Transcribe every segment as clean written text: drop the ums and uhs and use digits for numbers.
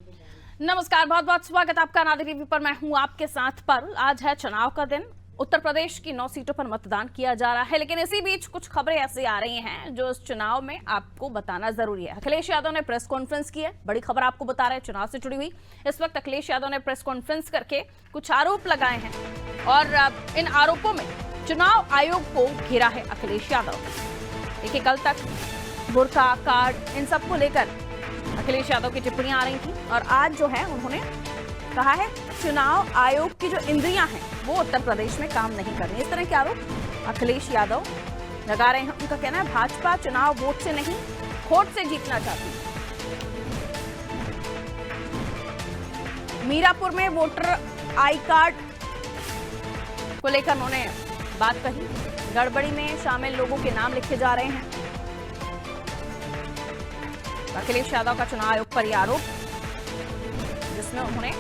नमस्कार, बहुत बहुत स्वागत आपका नादिर टीवी पर। मैं हूं आपके साथ पर। आज है चुनाव का दिन। उत्तर प्रदेश की 9 सीटों पर मतदान किया जा रहा है, लेकिन इसी बीच कुछ खबरें ऐसी आ रही हैं जो इस चुनाव में आपको बताना जरूरी है। अखिलेश यादव ने प्रेस कॉन्फ्रेंस की है, बड़ी खबर आपको बता रहे हैं चुनाव से जुड़ी हुई। इस वक्त अखिलेश यादव ने प्रेस कॉन्फ्रेंस करके कुछ आरोप लगाए हैं और इन आरोपों में चुनाव आयोग को घेरा है अखिलेश यादव। देखिए, कल तक बुर्का, कार्ड, इन सबको लेकर अखिलेश यादव की टिप्पणियां आ रही थी और आज जो है उन्होंने कहा है चुनाव आयोग की जो इंद्रियां हैं वो उत्तर प्रदेश में काम नहीं कर रही। इस तरह के आरोप अखिलेश यादव लगा रहे हैं। उनका कहना है भाजपा चुनाव वोट से नहीं खोट से जीतना चाहती है। मीरापुर में वोटर आई कार्ड को लेकर उन्होंने बात कही। गड़बड़ी में शामिल लोगों के नाम लिखे जा रहे हैं। अखिलेश यादव का चुनाव आयोग पर यह आरोप, जिसमें उन्होंने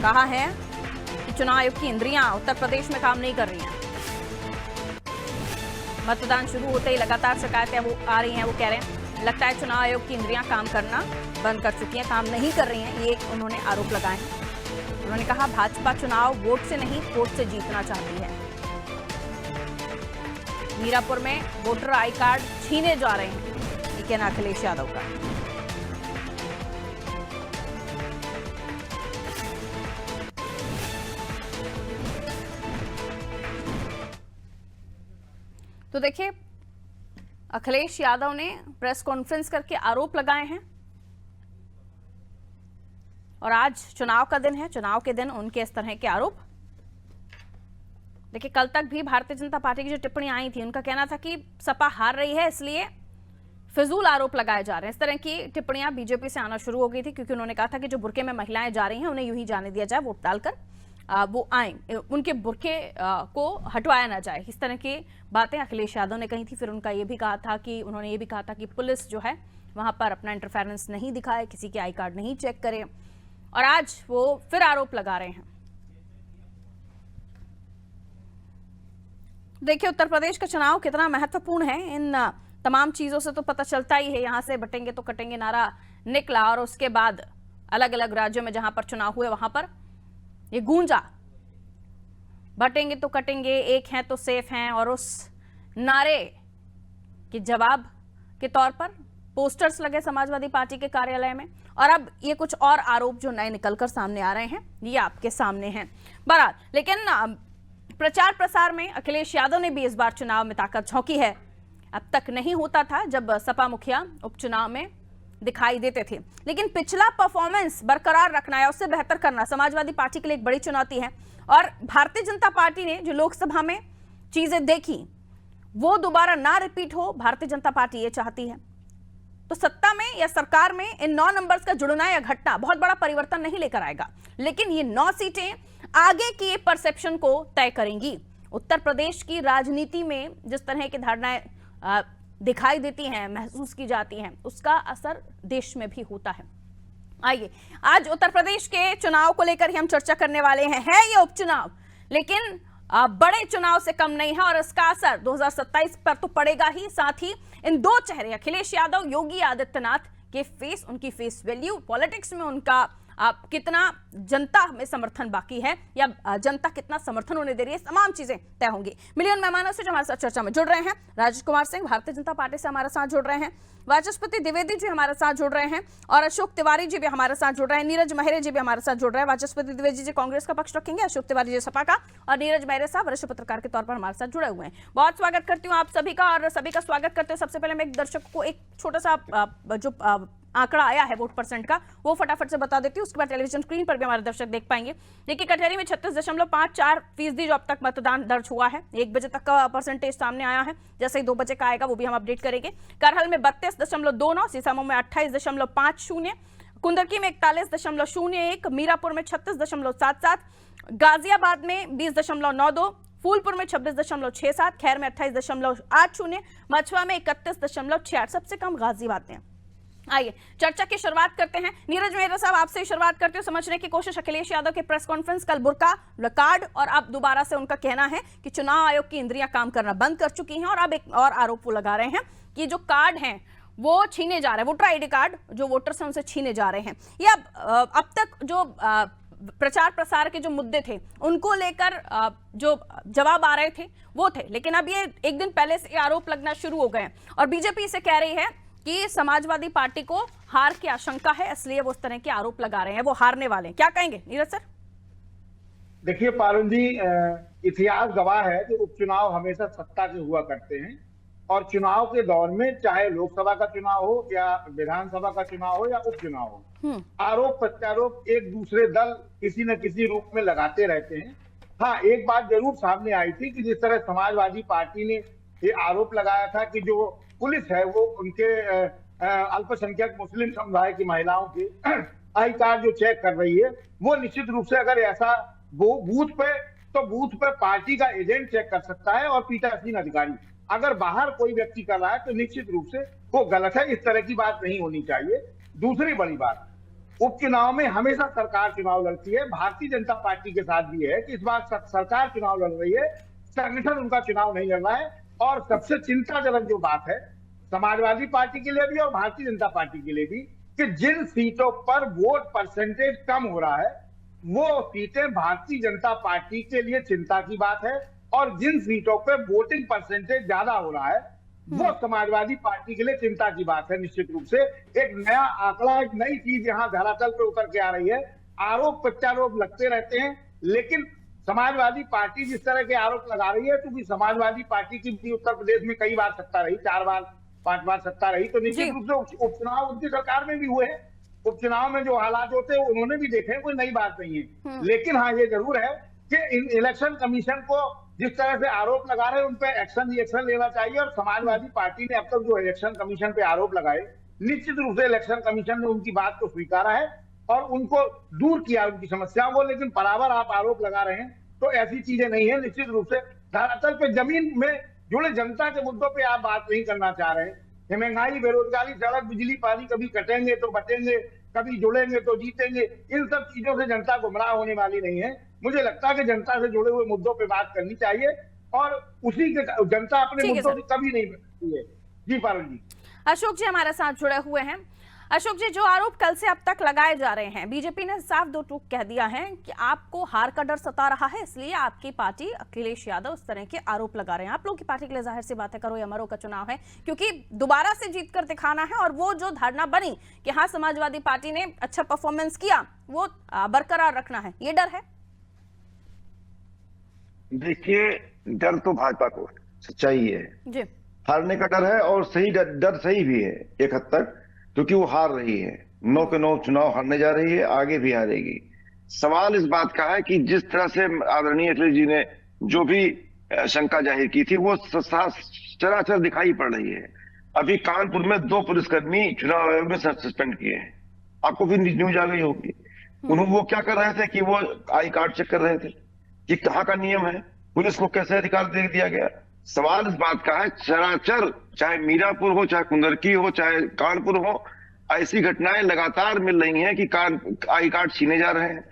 कहा है कि चुनाव आयोग की इंद्रियां उत्तर प्रदेश में काम नहीं कर रही हैं। मतदान शुरू होते ही लगातार शिकायतें वो आ रही हैं। वो कह रहे हैं लगता है चुनाव आयोग की इंद्रियां काम करना बंद कर चुकी हैं, काम नहीं कर रही हैं। ये उन्होंने आरोप लगाए हैं। उन्होंने कहा भाजपा चुनाव वोट से नहीं वोट से जीतना चाहती है। मीरापुर में वोटर आई कार्ड छीने जा रहे हैं, ये कहना अखिलेश यादव का। तो देखिए, अखिलेश यादव ने प्रेस कॉन्फ्रेंस करके आरोप लगाए हैं और आज चुनाव का दिन है। चुनाव के दिन उनके इस तरह के आरोप। देखिए, कल तक भी भारतीय जनता पार्टी की जो टिप्पणी आई थी, उनका कहना था कि सपा हार रही है इसलिए फिजूल आरोप लगाए जा रहे हैं। इस तरह की टिप्पणियां बीजेपी से आना शुरू हो गई थी, क्योंकि उन्होंने कहा था कि जो बुरके में महिलाएं जा रही हैं उन्हें यूं ही जाने दिया जाए, वोट डालकर वो आए, उनके बुरके को हटवाया ना जाए। इस तरह की बातें अखिलेश यादव ने कही थी। फिर उन्होंने ये भी कहा था कि पुलिस जो है वहां पर अपना इंटरफेरेंस नहीं दिखाए, किसी के आई कार्ड नहीं चेक करे। और आज वो फिर आरोप लगा रहे हैं। देखिए, उत्तर प्रदेश का चुनाव कितना महत्वपूर्ण है, इन तमाम चीजों से तो पता चलता ही है। यहां से बटेंगे तो कटेंगे नारा निकला और उसके बाद अलग अलग राज्यों में जहां पर चुनाव हुए वहां पर ये गूंजा, बटेंगे तो कटेंगे, एक हैं तो सेफ हैं। और उस नारे के जवाब के तौर पर पोस्टर्स लगे समाजवादी पार्टी के कार्यालय में। और अब ये कुछ और आरोप जो नए निकलकर सामने आ रहे हैं, ये आपके सामने हैं। बहरहाल, लेकिन प्रचार प्रसार में अखिलेश यादव ने भी इस बार चुनाव में ताकत झोंकी है। अब तक नहीं होता था जब सपा मुखिया उपचुनाव में दिखाई देते थे, लेकिन पिछला परफॉर्मेंस बरकरार रखना है, उससे बेहतर करना समाजवादी पार्टी के लिए एक बड़ी चुनौती है। और भारतीय जनता पार्टी ने जो लोकसभा में चीजें देखी वो दोबारा ना रिपीट हो, भारतीय जनता पार्टी ये चाहती है। तो सत्ता में या सरकार में इन 9 नंबर्स का जुड़ना या घटना बहुत बड़ा परिवर्तन नहीं लेकर आएगा, लेकिन ये 9 सीटें आगे की परसेप्शन को तय करेंगी। उत्तर प्रदेश की राजनीति में जिस तरह की धारणाएं दिखाई देती हैं, महसूस की जाती हैं, उसका असर देश में भी होता है। आइए, आज उत्तर प्रदेश के चुनाव को लेकर ही हम चर्चा करने वाले हैं। है ये उपचुनाव, लेकिन बड़े चुनाव से कम नहीं है और इसका असर 2027 पर तो पड़ेगा ही। साथ ही इन दो चेहरे अखिलेश यादव, योगी आदित्यनाथ के फेस, उनकी फेस वैल्यू, पॉलिटिक्स में उनका कितना जनता में समर्थन बाकी है या जनता कितना समर्थन उन्हें दे रही है, तमाम चीजें तय होंगी। मिलियन मेहमानों से जो हमारे साथ चर्चा में जुड़ रहे हैं, राजेश कुमार सिंह भारतीय जनता पार्टी से हमारे साथ जुड़ रहे हैं, वाचस्पति द्विवेदी जी हमारे साथ जुड़ रहे हैं और अशोक तिवारी जी भी हमारे साथ जुड़ रहे हैं, नीरज मेहरे जी भी हमारे साथ जुड़ रहे हैं। वाचस्पति द्विवेदी जी कांग्रेस का पक्ष रखेंगे, अशोक तिवारी जी सपा का, और नीरज मेहरे साहब वरिष्ठ पत्रकार के तौर पर हमारे साथ जुड़े हुए हैं। बहुत स्वागत करती हूँ आप सभी का, और सभी का स्वागत करते हुए सबसे पहले मैं एक दर्शक को एक छोटा सा जो आंकड़ा आया है वोट परसेंट का, वो फटाफट से बता देती हूँ, उसके बाद टेलीविजन स्क्रीन पर भी हमारे दर्शक देख पाएंगे। देखिए, कटहरी में 36.54% जो अब तक मतदान दर्ज हुआ है। 1 बजे तक का परसेंटेज सामने आया है, जैसे ही 2 बजे का आएगा वो भी हम अपडेट करेंगे। करहल में 32.29, सीसामऊ में 28.50, कुंदरकी में 41.01, मीरापुर में 36.77, गाजियाबाद में 20.92, फूलपुर में 26.67, खैर में 28.80, मछुआ में 31.68। सबसे कम गाजियाबाद में। आइए चर्चा की शुरुआत करते हैं। नीरज मेहरा साहब, आपसे शुरुआत करते हुए समझने की कोशिश। अखिलेश यादव के प्रेस कॉन्फ्रेंस, कल बुर्का, कार्ड, और अब दोबारा से उनका कहना है कि चुनाव आयोग की इंद्रियां काम करना बंद कर चुकी हैं, और अब एक और आरोप वो लगा रहे हैं कि जो कार्ड हैं वो छीने जा रहे हैं, वोटर आईडी कार्ड जो वोटर्स हैं उनसे छीने जा रहे हैं। या अब तक जो प्रचार प्रसार के जो मुद्दे थे उनको लेकर जो जवाब आ रहे थे वो थे, लेकिन अब ये एक दिन पहले से आरोप लगना शुरू हो गए हैं और बीजेपी इसे कह रही है कि समाजवादी पार्टी को हार की आशंका है, इसलिए वो उस तरह के आरोप लगा रहे हैं, वो हारने वाले हैं। क्या कहेंगे नीरज सर? देखिए पारुल जी, इतिहास गवाह है कि उपचुनाव हमेशा सत्ता के हुआ करते हैं और चुनाव के दौर में चाहे लोकसभा का चुनाव हो या विधानसभा का चुनाव हो या उपचुनाव हो, आरोप प्रत्यारोप एक दूसरे दल किसी न किसी रूप में लगाते रहते हैं। हाँ, एक बात जरूर सामने आई थी कि जिस तरह समाजवादी पार्टी ने ये आरोप लगाया था कि जो पुलिस है वो उनके अल्पसंख्यक मुस्लिम समुदाय की महिलाओं के आई कार्ड जो चेक कर रही है, वो निश्चित रूप से अगर ऐसा वो बूथ पे पार्टी का एजेंट चेक कर सकता है और पीठासीन अधिकारी, अगर बाहर कोई व्यक्ति कर रहा है तो निश्चित रूप से वो गलत है। इस तरह की बात नहीं होनी चाहिए। दूसरी बड़ी बात, उपचुनाव में हमेशा सरकार चुनाव लड़ती है। भारतीय जनता पार्टी के साथ भी है कि इस बार सरकार चुनाव लड़ रही है, संगठन उनका चुनाव नहीं लड़ रहा है। और सबसे चिंताजनक जो बात है समाजवादी पार्टी के लिए भी और भारतीय जनता पार्टी के लिए भी, कि जिन सीटों पर वोट परसेंटेज कम हो रहा है वो सीटें भारतीय जनता पार्टी के लिए चिंता की बात है, और जिन सीटों पे वोटिंग परसेंटेज ज्यादा हो रहा है वो समाजवादी पार्टी के लिए चिंता की बात है। निश्चित रूप से एक नया आंकड़ा, एक नई चीज यहाँ धरातल पे उतर के आ रही है। आरोप प्रत्यारोप लगते रहते हैं, लेकिन समाजवादी पार्टी जिस तरह के आरोप लगा रही है, क्योंकि समाजवादी पार्टी की भी उत्तर प्रदेश में कई बार सत्ता रही, 4 बार 5 बार सत्ता रही, तो निश्चित रूप से उपचुनाव उनकी सरकार में भी हुए हैं। उपचुनाव में जो हालात होते हैं उन्होंने भी देखे, कोई नई बात नहीं है। लेकिन हाँ, ये जरूर है कि इलेक्शन कमीशन को जिस तरह से आरोप लगा रहे हैं उन पे एक्शन लेना चाहिए। और समाजवादी पार्टी ने अब तक जो इलेक्शन कमीशन पे आरोप लगाए, निश्चित रूप से इलेक्शन कमीशन ने उनकी बात को स्वीकारा है और उनको दूर किया उनकी समस्याओं को। लेकिन बराबर आप आरोप लगा रहे हैं तो ऐसी चीजें नहीं है। निश्चित रूप से धरातल पे जमीन में जुड़े जनता के मुद्दों पे आप बात नहीं करना चाह रहे हैं। महंगाई, बेरोजगारी, सड़क, बिजली, पानी कभी कटेंगे तो बटेंगे, कभी जुड़ेंगे तो जीतेंगे। इन सब चीजों से जनता गुमराह होने वाली नहीं है। मुझे लगता है कि जनता से जुड़े हुए मुद्दों पे बात करनी चाहिए और उसी के जनता अपने मुद्दों से कभी नहीं बचती है। जी पारुल जी। अशोक जी हमारे साथ जुड़े हुए हैं। अशोक जी, जो आरोप कल से अब तक लगाए जा रहे हैं, बीजेपी ने साफ दो टूक कह दिया है कि आपको हार का डर सता रहा है, इसलिए आपकी पार्टी अखिलेश यादव उस तरह के आरोप लगा रहे हैं। आप लोगों की पार्टी के लिए जाहिर सी बात है, करो या मरो का चुनाव है, क्योंकि दोबारा से जीत कर दिखाना है। और वो जो धारणा बनी कि हाँ समाजवादी पार्टी ने अच्छा परफॉर्मेंस किया, वो बरकरार रखना है, ये डर है। देखिए, डर तो भाजपा को सच्चाई है जी, हारने का डर है, और सही डर सही भी है एक हद तक, क्योंकि वो हार रही है। 9 के 9 चुनाव हारने जा रही है, आगे भी हारेगी। सवाल इस बात का है कि जिस तरह से आदरणीय अखिलेश जी ने जो भी शंका जाहिर की थी वो चराचर दिखाई पड़ रही है। अभी कानपुर में 2 पुलिसकर्मी चुनाव आयोग ने सस्पेंड किए हैं, आपको भी न्यूज आ गई होगी। उन्होंने वो क्या कर रहे थे कि वो आई कार्ड चेक कर रहे थे। ये कहाँ का नियम है? पुलिस को कैसे अधिकार दे दिया गया? सवाल इस बात का है, चराचर, चाहे मीरापुर हो, चाहे कुंदरकी हो, चाहे कानपुर हो, ऐसी घटनाएं लगातार मिल रही हैं कि आई कार्ड छीने जा रहे हैं।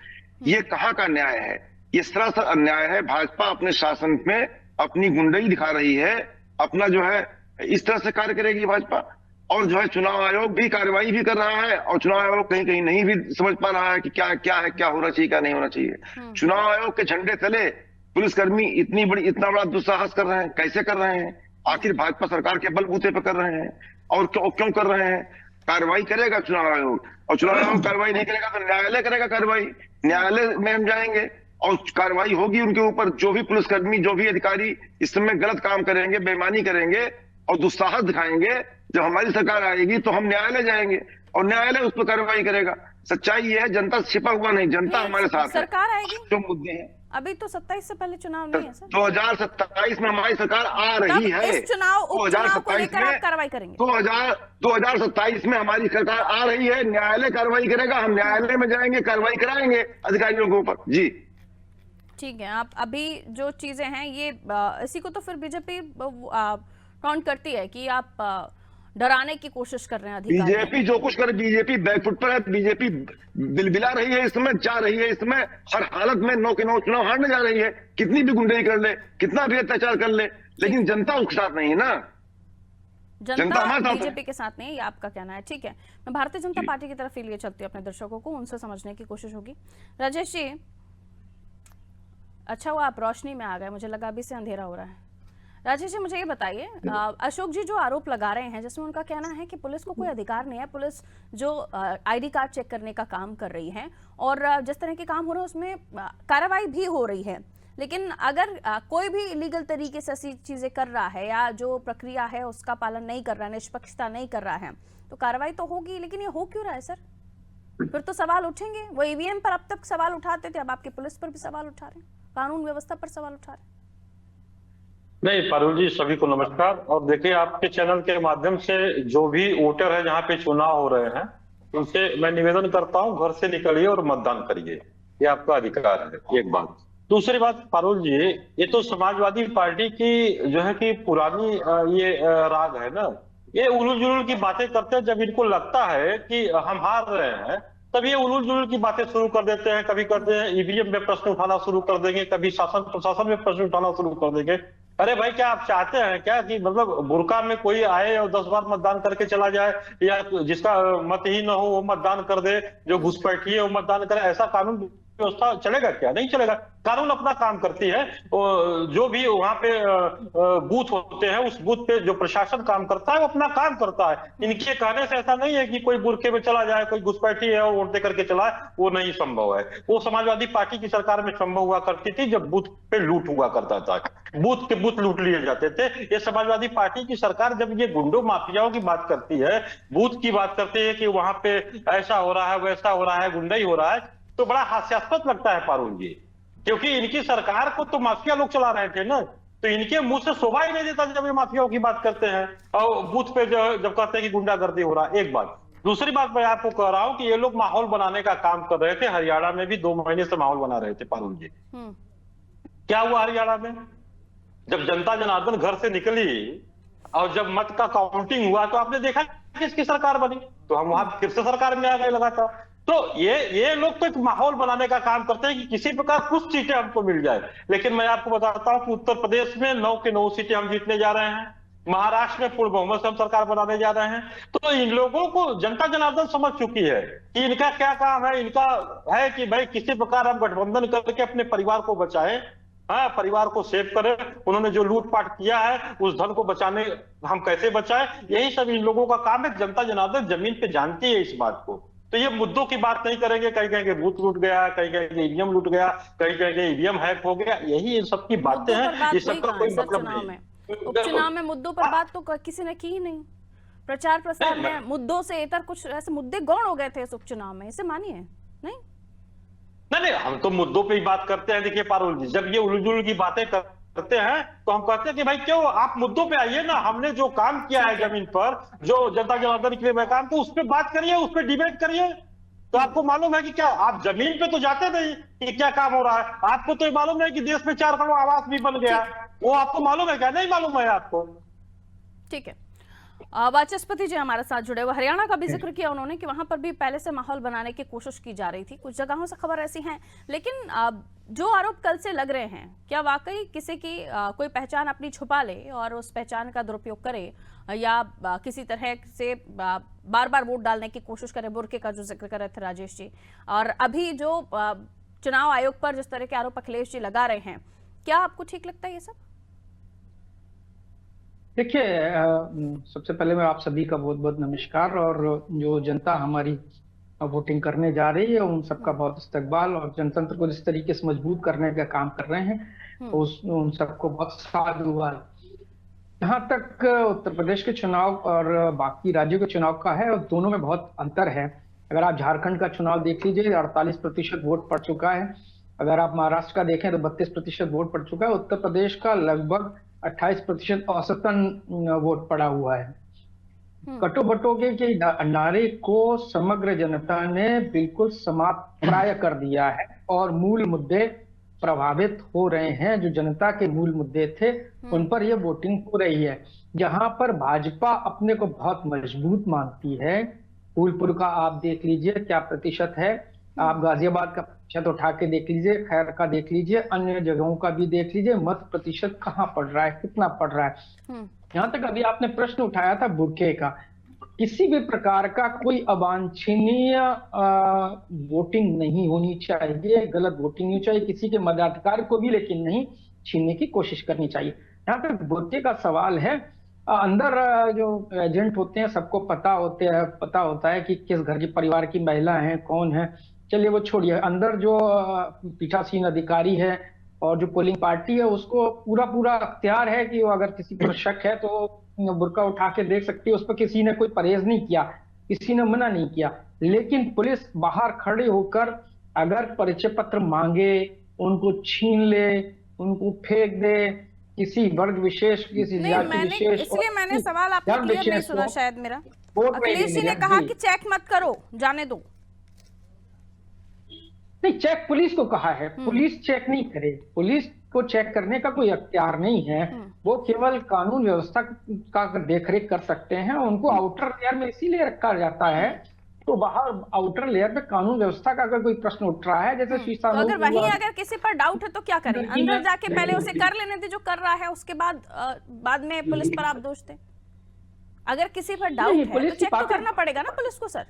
ये कहाँ का न्याय है? ये सरासर अन्याय है। भाजपा अपने शासन में अपनी गुंडई दिखा रही है, अपना जो है इस तरह से कार्य करेगी भाजपा। और जो है चुनाव आयोग भी कार्रवाई भी कर रहा है, और चुनाव आयोग कहीं कहीं नहीं भी समझ पा रहा है कि क्या है, क्या होना चाहिए, क्या नहीं होना चाहिए। चुनाव आयोग के झंडे तले पुलिसकर्मी इतना बड़ा दुस्साहस कर रहे हैं, कैसे कर रहे हैं? आखिर भाजपा सरकार के बलबूते पे कर रहे हैं, और क्यों कर रहे हैं? कार्रवाई करेगा चुनाव आयोग, और चुनाव आयोग कार्रवाई नहीं करेगा तो न्यायालय करेगा कार्रवाई। न्यायालय में हम जाएंगे और कार्रवाई होगी उनके ऊपर। जो भी पुलिसकर्मी, जो भी अधिकारी इस समय गलत काम करेंगे, बेईमानी करेंगे और दुस्साहस दिखाएंगे, जब हमारी सरकार आएगी तो हम न्यायालय जाएंगे और न्यायालय उस पर कार्रवाई करेगा। सच्चाई ये है, जनता छिपा हुआ नहीं, जनता हमारे साथ है। सरकार आएगी, जो मुद्दे हैं, अभी तो 27 से पहले चुनाव नहीं है सर। 2027 में हमारी सरकार आ रही है। इस चुनाव को लेकर आप कार्रवाई करेंगे? 2027 में हमारी सरकार आ रही है, न्यायालय कार्रवाई करेगा, हम न्यायालय में जाएंगे, कार्रवाई कराएंगे अधिकारियों के ऊपर। जी ठीक है। आप अभी जो चीजें हैं ये इसी को तो फिर बीजेपी काउंट करती है कि आप डराने की कोशिश कर रहे हैं अधिकारी। बीजेपी जो कुछ करे, बीजेपी बैकफुट पर है। बीजेपी बिलबिला रही है इस समय, जा रही है इस समय, हर हालत में 9 के 9 चुनाव हारने जा रही है। कितनी भी गुंडई कर ले, कितना भी अत्याचार कर ले, लेकिन जनता उसके साथ नहीं है ना। जनता हमारे साथ है। बीजेपी के साथ नहीं है, ये आपका कहना है। ठीक है, मैं भारतीय जनता पार्टी की तरफ लिए चलती हूँ अपने दर्शकों को, उनसे समझने की कोशिश होगी। राजेश जी, अच्छा हुआ आप रोशनी में आ गए, मुझे लगा अभी से अंधेरा हो रहा है। राजेश जी, मुझे ये बताइए, अशोक जी जो आरोप लगा रहे हैं, जिसमें उनका कहना है कि पुलिस को कोई अधिकार नहीं है, पुलिस जो आईडी कार्ड चेक करने का काम कर रही है और जिस तरह के काम हो रहे हैं उसमें कार्रवाई भी हो रही है, लेकिन अगर कोई भी इलीगल तरीके से ऐसी चीजें कर रहा है या जो प्रक्रिया है उसका पालन नहीं कर रहा है, निष्पक्षता नहीं कर रहा है, तो कार्रवाई तो होगी। लेकिन ये हो क्यों रहा है सर? फिर तो सवाल उठेंगे। वो ईवीएम पर अब तक सवाल उठाते थे, अब आपकी पुलिस पर भी सवाल उठा रहे हैं, कानून व्यवस्था पर सवाल उठा रहे हैं। नहीं पारुल जी, सभी को नमस्कार। और देखिए, आपके चैनल के माध्यम से जो भी वोटर है जहाँ पे चुनाव हो रहे हैं, उनसे मैं निवेदन करता हूँ, घर से निकलिए और मतदान करिए, ये आपका अधिकार है। एक बात। दूसरी बात पारुल जी, ये तो समाजवादी पार्टी की जो है कि पुरानी ये राग है ना, ये उलूल जुलूल की बातें करते हैं। जब इनको लगता है कि हम हार रहे हैं, तब ये उलूल जुलूल की बातें शुरू कर देते हैं। कभी करते हैं ईवीएम में प्रश्न उठाना शुरू कर देंगे, कभी शासन प्रशासन में प्रश्न उठाना शुरू कर देंगे। अरे भाई, क्या आप चाहते हैं क्या कि मतलब बुर्का में कोई आए और 10 बार मतदान करके चला जाए, या जिसका मत ही न हो वो मतदान कर दे, जो घुसपैठी है वो मतदान करे? ऐसा कानून व्यवस्था चलेगा क्या? नहीं चलेगा। कानून अपना काम करती है। जो भी वहां पे बूथ होते हैं, उस बूथ पे जो प्रशासन काम करता है वो अपना काम करता है। इनके कहने से ऐसा नहीं है कि कोई बुरके में चला जाए, कोई घुसपैठी है और वोट दे करके चला, वो नहीं संभव है। वो समाजवादी पार्टी की सरकार में संभव हुआ करती थी, जब बूथ पे लूट हुआ करता था, बूथ के बूथ लूट लिए जाते थे। ये समाजवादी पार्टी की सरकार जब ये गुंडों माफियाओं की बात करती है, बूथ की बात करती है कि वहां पे ऐसा हो रहा है, वैसा हो रहा है, गुंडाई हो रहा है, तो बड़ा हास्यास्पद लगता है पारुल जी। क्योंकि इनकी सरकार को तो माफिया लोग चला रहे थे ना, तो इनके मुंह से शोभा ही नहीं देता जब ये माफियाओं की बात करते हैं और बूथ पे जब कहते हैं कि गुंडागर्दी हो रहा है। एक बात। दूसरी बात मैं आपको कह रहा हूं कि ये लोग माहौल बनाने का काम कर रहे थे। हरियाणा में भी 2 महीने से माहौल बना रहे थे पारुल जी। क्या हुआ हरियाणा में? जब जनता जनार्दन घर से निकली और जब मत का काउंटिंग हुआ, तो आपने देखा किसकी सरकार बनी, तो हम वहां फिर से सरकार में आ गए लगातार। तो ये लोग तो एक माहौल बनाने का काम करते हैं कि किसी प्रकार कुछ सीटें हमको मिल जाए। लेकिन मैं आपको बताता हूं कि उत्तर प्रदेश में 9 के 9 सीटें हम जीतने जा रहे हैं, महाराष्ट्र में पूर्ण बहुमत से हम सरकार बनाने जा रहे हैं। तो इन लोगों को जनता जनार्दन समझ चुकी है कि इनका क्या काम है। इनका है कि भाई किसी प्रकार हम गठबंधन करके अपने परिवार को बचाएं, हाँ, परिवार को सेव करें। उन्होंने जो लूटपाट किया है उस धन को बचाने हम कैसे बचाएं, यही सब इन लोगों का काम है। जनता जनार्दन जमीन पे जानती है इस बात को। तो ये मुद्दों की बात नहीं करेंगे, कहीं कहेंगे बूथ लूट गया, कहीं कहेंगे ईवीएम लूट गया, कहीं कहेंगे ईवीएम हैक हो गया। यही इन सब की बातें हैं, ये सबका कोई मतलब नहीं। उपचुनाव में मुद्दों पर बात तो किसी ने की ही नहीं। प्रचार प्रसार में मुद्दों से इतर कुछ ऐसे मुद्दे गौण हो गए थे इस उपचुनाव में, इसे मानिए। नहीं नहीं, हम तो मुद्दों पे ही बात करते हैं। देखिए पारुल जी, जब ये उलझुल की बातें करते हैं तो हम कहते हैं कि भाई क्यों आप मुद्दों पे आइए ना। हमने जो काम किया है जमीन पर, जो जनता जनार्दन के लिए मैं काम, तो उस पर बात करिए, उस पर डिबेट करिए। तो आपको मालूम है कि क्या आप जमीन पे तो जाते नहीं कि क्या काम हो रहा है। आपको तो मालूम है कि देश में 4 करोड़ आवास भी बन गया, वो आपको मालूम है क्या? नहीं मालूम है आपको। ठीक है, वाचस्पति जी हमारे साथ जुड़े हुए। हरियाणा का भी जिक्र किया उन्होंने कि वहां पर भी पहले से माहौल बनाने की कोशिश की जा रही थी, कुछ जगहों से खबर ऐसी हैं। लेकिन जो आरोप कल से लग रहे हैं, क्या वाकई किसी की कोई पहचान अपनी छुपा ले और उस पहचान का दुरुपयोग करे, या किसी तरह से बार बार वोट डालने की कोशिश करे? बुर्के का जो जिक्र कर रहे थे राजेश जी, और अभी जो चुनाव आयोग पर जिस तरह के आरोप अखिलेश जी लगा रहे हैं, क्या आपको ठीक लगता है ये सब? देखिए, सबसे पहले मैं आप सभी का बहुत बहुत नमस्कार, और जो जनता हमारी वोटिंग करने जा रही है उन सबका बहुत इस्तकबाल, और जनतंत्र को जिस तरीके से मजबूत करने का काम कर रहे हैं उन सबको बहुत साधुवाद। जहाँ तक उत्तर प्रदेश के चुनाव और बाकी राज्यों के चुनाव का है, दोनों में बहुत अंतर है। अगर आप झारखंड का चुनाव देख लीजिए, 48% वोट पड़ चुका है। अगर आप महाराष्ट्र का देखें तो 32% वोट पड़ चुका है। उत्तर प्रदेश का लगभग 28% औसतन वोट पड़ा हुआ है। कटो बटोगे के नारे को समग्र जनता ने बिल्कुल समाप्त प्राय कर दिया है, और मूल मुद्दे प्रभावित हो रहे हैं। जो जनता के मूल मुद्दे थे उन पर यह वोटिंग हो रही है। जहां पर भाजपा अपने को बहुत मजबूत मानती है, फूलपुर का आप देख लीजिए क्या प्रतिशत है, आप गाजियाबाद का प्रतिशत उठा के देख लीजिए, खैर का देख लीजिए, अन्य जगहों का भी देख लीजिए, मत प्रतिशत कहाँ पड़ रहा है, कितना पड़ रहा है। यहाँ तक अभी आपने प्रश्न उठाया था बुर्के का, किसी भी प्रकार का कोई अवांछनीय वोटिंग नहीं होनी चाहिए, गलत वोटिंग नहीं चाहिए, किसी के मताधिकार को भी लेकिन नहीं छीनने की कोशिश करनी चाहिए। यहाँ पे बुर्के का सवाल है, अंदर जो एजेंट होते हैं सबको पता होता है कि किस घर के परिवार की महिला है, कौन है, चलिए वो छोड़िए। अंदर जो पीठासीन अधिकारी है और जो पोलिंग पार्टी है उसको पूरा अख्तियार है कि वो अगर किसी पर शक है तो बुर्का उठा के देख सकती है। उस पर किसी ने कोई परहेज नहीं किया, किसी ने मना नहीं किया, लेकिन पुलिस बाहर खड़े होकर अगर परिचय पत्र मांगे, उनको छीन ले, उनको फेंक दे, किसी वर्ग विशेष, किसी जाति विशेष, इसलिए मैंने सवाल आपका क्लियर नहीं सुना शायद मेरा। अखिलेश जी ने कहा कि चेक मत करो, जाने दो। नहीं, चेक पुलिस को कहा है, पुलिस चेक नहीं करे, पुलिस को चेक करने का कोई अख्तियार नहीं है। वो केवल कानून व्यवस्था का देखरेख कर सकते हैं। उनको आउटर लेयर में इसीलिए रखा जाता है तो बाहर आउटर लेयर पे कानून व्यवस्था का अगर कोई प्रश्न उठ रहा है, जैसे तो अगर वहीं अगर किसी पर डाउट है तो क्या करें? अंदर जाके पहले उसे कर लेने दे जो कर रहा है, उसके बाद में पुलिस पर आप दोष दें। अगर किसी पर डाउट है तो चेक तो करना पड़ेगा ना पुलिस को सर,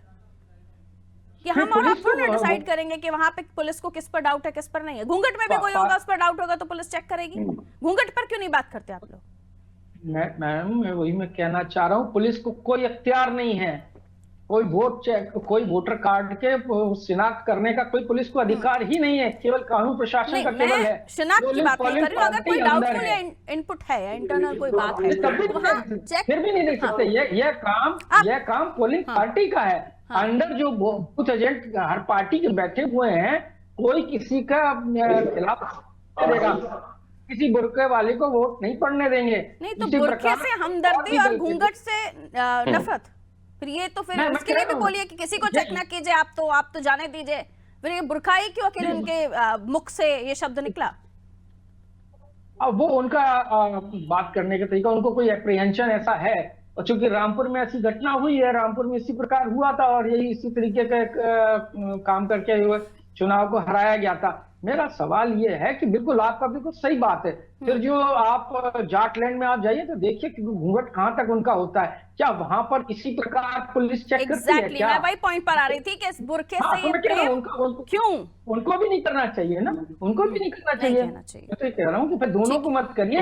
कि हम और आप थोड़ा डिसाइड करेंगे कि वहां पे पुलिस को किस पर डाउट है किस पर नहीं है। घूंघट में भी कोई होगा, उस पर डाउट होगा तो पुलिस चेक करेगी। घूंघट पर क्यों नहीं बात करते आप लोग? मैम वही मैं कहना चाह रहा हूँ, पुलिस को कोई अख्तियार नहीं है, कोई वोट चेक, कोई वोटर कार्ड के शिनाख्त करने का कोई पुलिस को अधिकार ही नहीं है, केवल कानून प्रशासन का केवल है। शिनाख्त की बात नहीं कर रही हूं, अगर कोई डाउटफुल या इनपुट है या इंटरनल कोई बात है तो वहां चेक फिर भी नहीं देख सकते। यह काम पोलिंग पार्टी का है। अंदर जो बूथ एजेंट हर पार्टी के बैठे हुए हैं, कोई किसी का खिलाफ करेगा, किसी बुरके वाले को वोट नहीं पड़ने देंगे। नहीं तो बुरके से हमदर्दी और घूंघट से नफरत, फिर ये तो फिर उसके लिए भी बोलिए कि किसी को चेक ना कीजिए, आप तो जाने दीजिए। फिर ये बुरखाई क्यों अकेले उनके मुख से ये शब्द निकला? अब वो उनका बात करने का तरीका, उनको कोई एप्रीहेंशन ऐसा है। और चूंकि रामपुर में ऐसी घटना हुई है, रामपुर में इसी प्रकार हुआ था और यही इसी तरीके का काम करके चुनाव को हराया गया था। मेरा सवाल ये है कि बिल्कुल आपका बिल्कुल सही बात है। फिर जो आप जाटलैंड में आप जाइए तो देखिए कि घूंघट कहां तक उनका होता है, क्या वहां पर इसी प्रकार पुलिस चेक करती है क्या? मैं वही पॉइंट पर आ रही थी कि इस बुरके से क्यों उनको भी नहीं करना चाहिए ना, उनको भी नहीं करना चाहिए। मैं तो कह रहा हूँ कि फिर दोनों को मत करिए।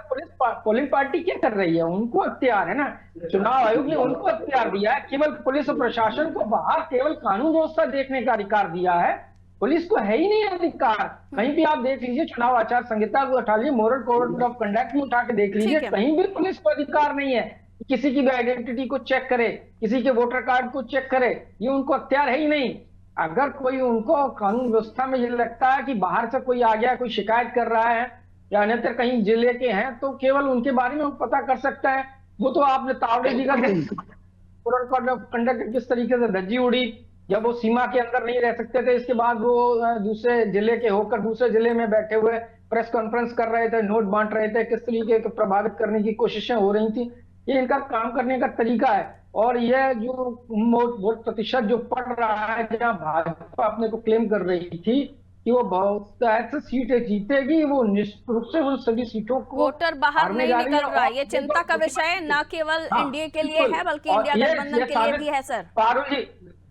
पुलिस पोलिंग पार्टी क्या कर रही है? उनको अख्तियार है ना, चुनाव आयोग ने उनको अख्तियार दिया है। केवल पुलिस और प्रशासन को बाहर केवल कानून व्यवस्था देखने का अधिकार दिया है, पुलिस को है ही नहीं अधिकार। कहीं भी आप देख लीजिए, चुनाव आचार संहिता को उठा लीजिए, मॉरल कोड ऑफ कंडक्ट में उठा के देख लीजिए, कहीं भी पुलिस को अधिकार नहीं है किसी की भी आइडेंटिटी को चेक करे, किसी के वोटर कार्ड को चेक करे, ये उनको अख्तियार है ही नहीं। अगर कोई उनको कानून व्यवस्था में ये लगता है कि बाहर से कोई आ गया, कोई शिकायत कर रहा है या अन्यत्र कहीं जिले के हैं, तो केवल उनके बारे में पता कर सकता है। वो तो आपने तावड़े जी का मॉरल कोड ऑफ कंडक्ट किस तरीके से धज्जी उड़ी, जब वो सीमा के अंदर नहीं रह सकते थे, इसके बाद वो दूसरे जिले के होकर दूसरे जिले में बैठे हुए प्रेस कॉन्फ्रेंस कर रहे थे, नोट बांट रहे थे, किस तरीके के प्रभावित करने की कोशिशें हो रही थी। ये इनका काम करने का तरीका है। और यह जो वोट प्रतिशत जो पड़ रहा है, जहां भाजपा अपने को क्लेम कर रही थी कि वो बहुत ऐसे सीटें जीतेगी, वो निश्चित रूप से उन सभी सीटों को वोटर बाहर नहीं निकल रहा है। ये चिंता का विषय न केवल एनडीए के लिए है बल्कि इंडिया गठबंधन के लिए भी है। सर पारुल जी,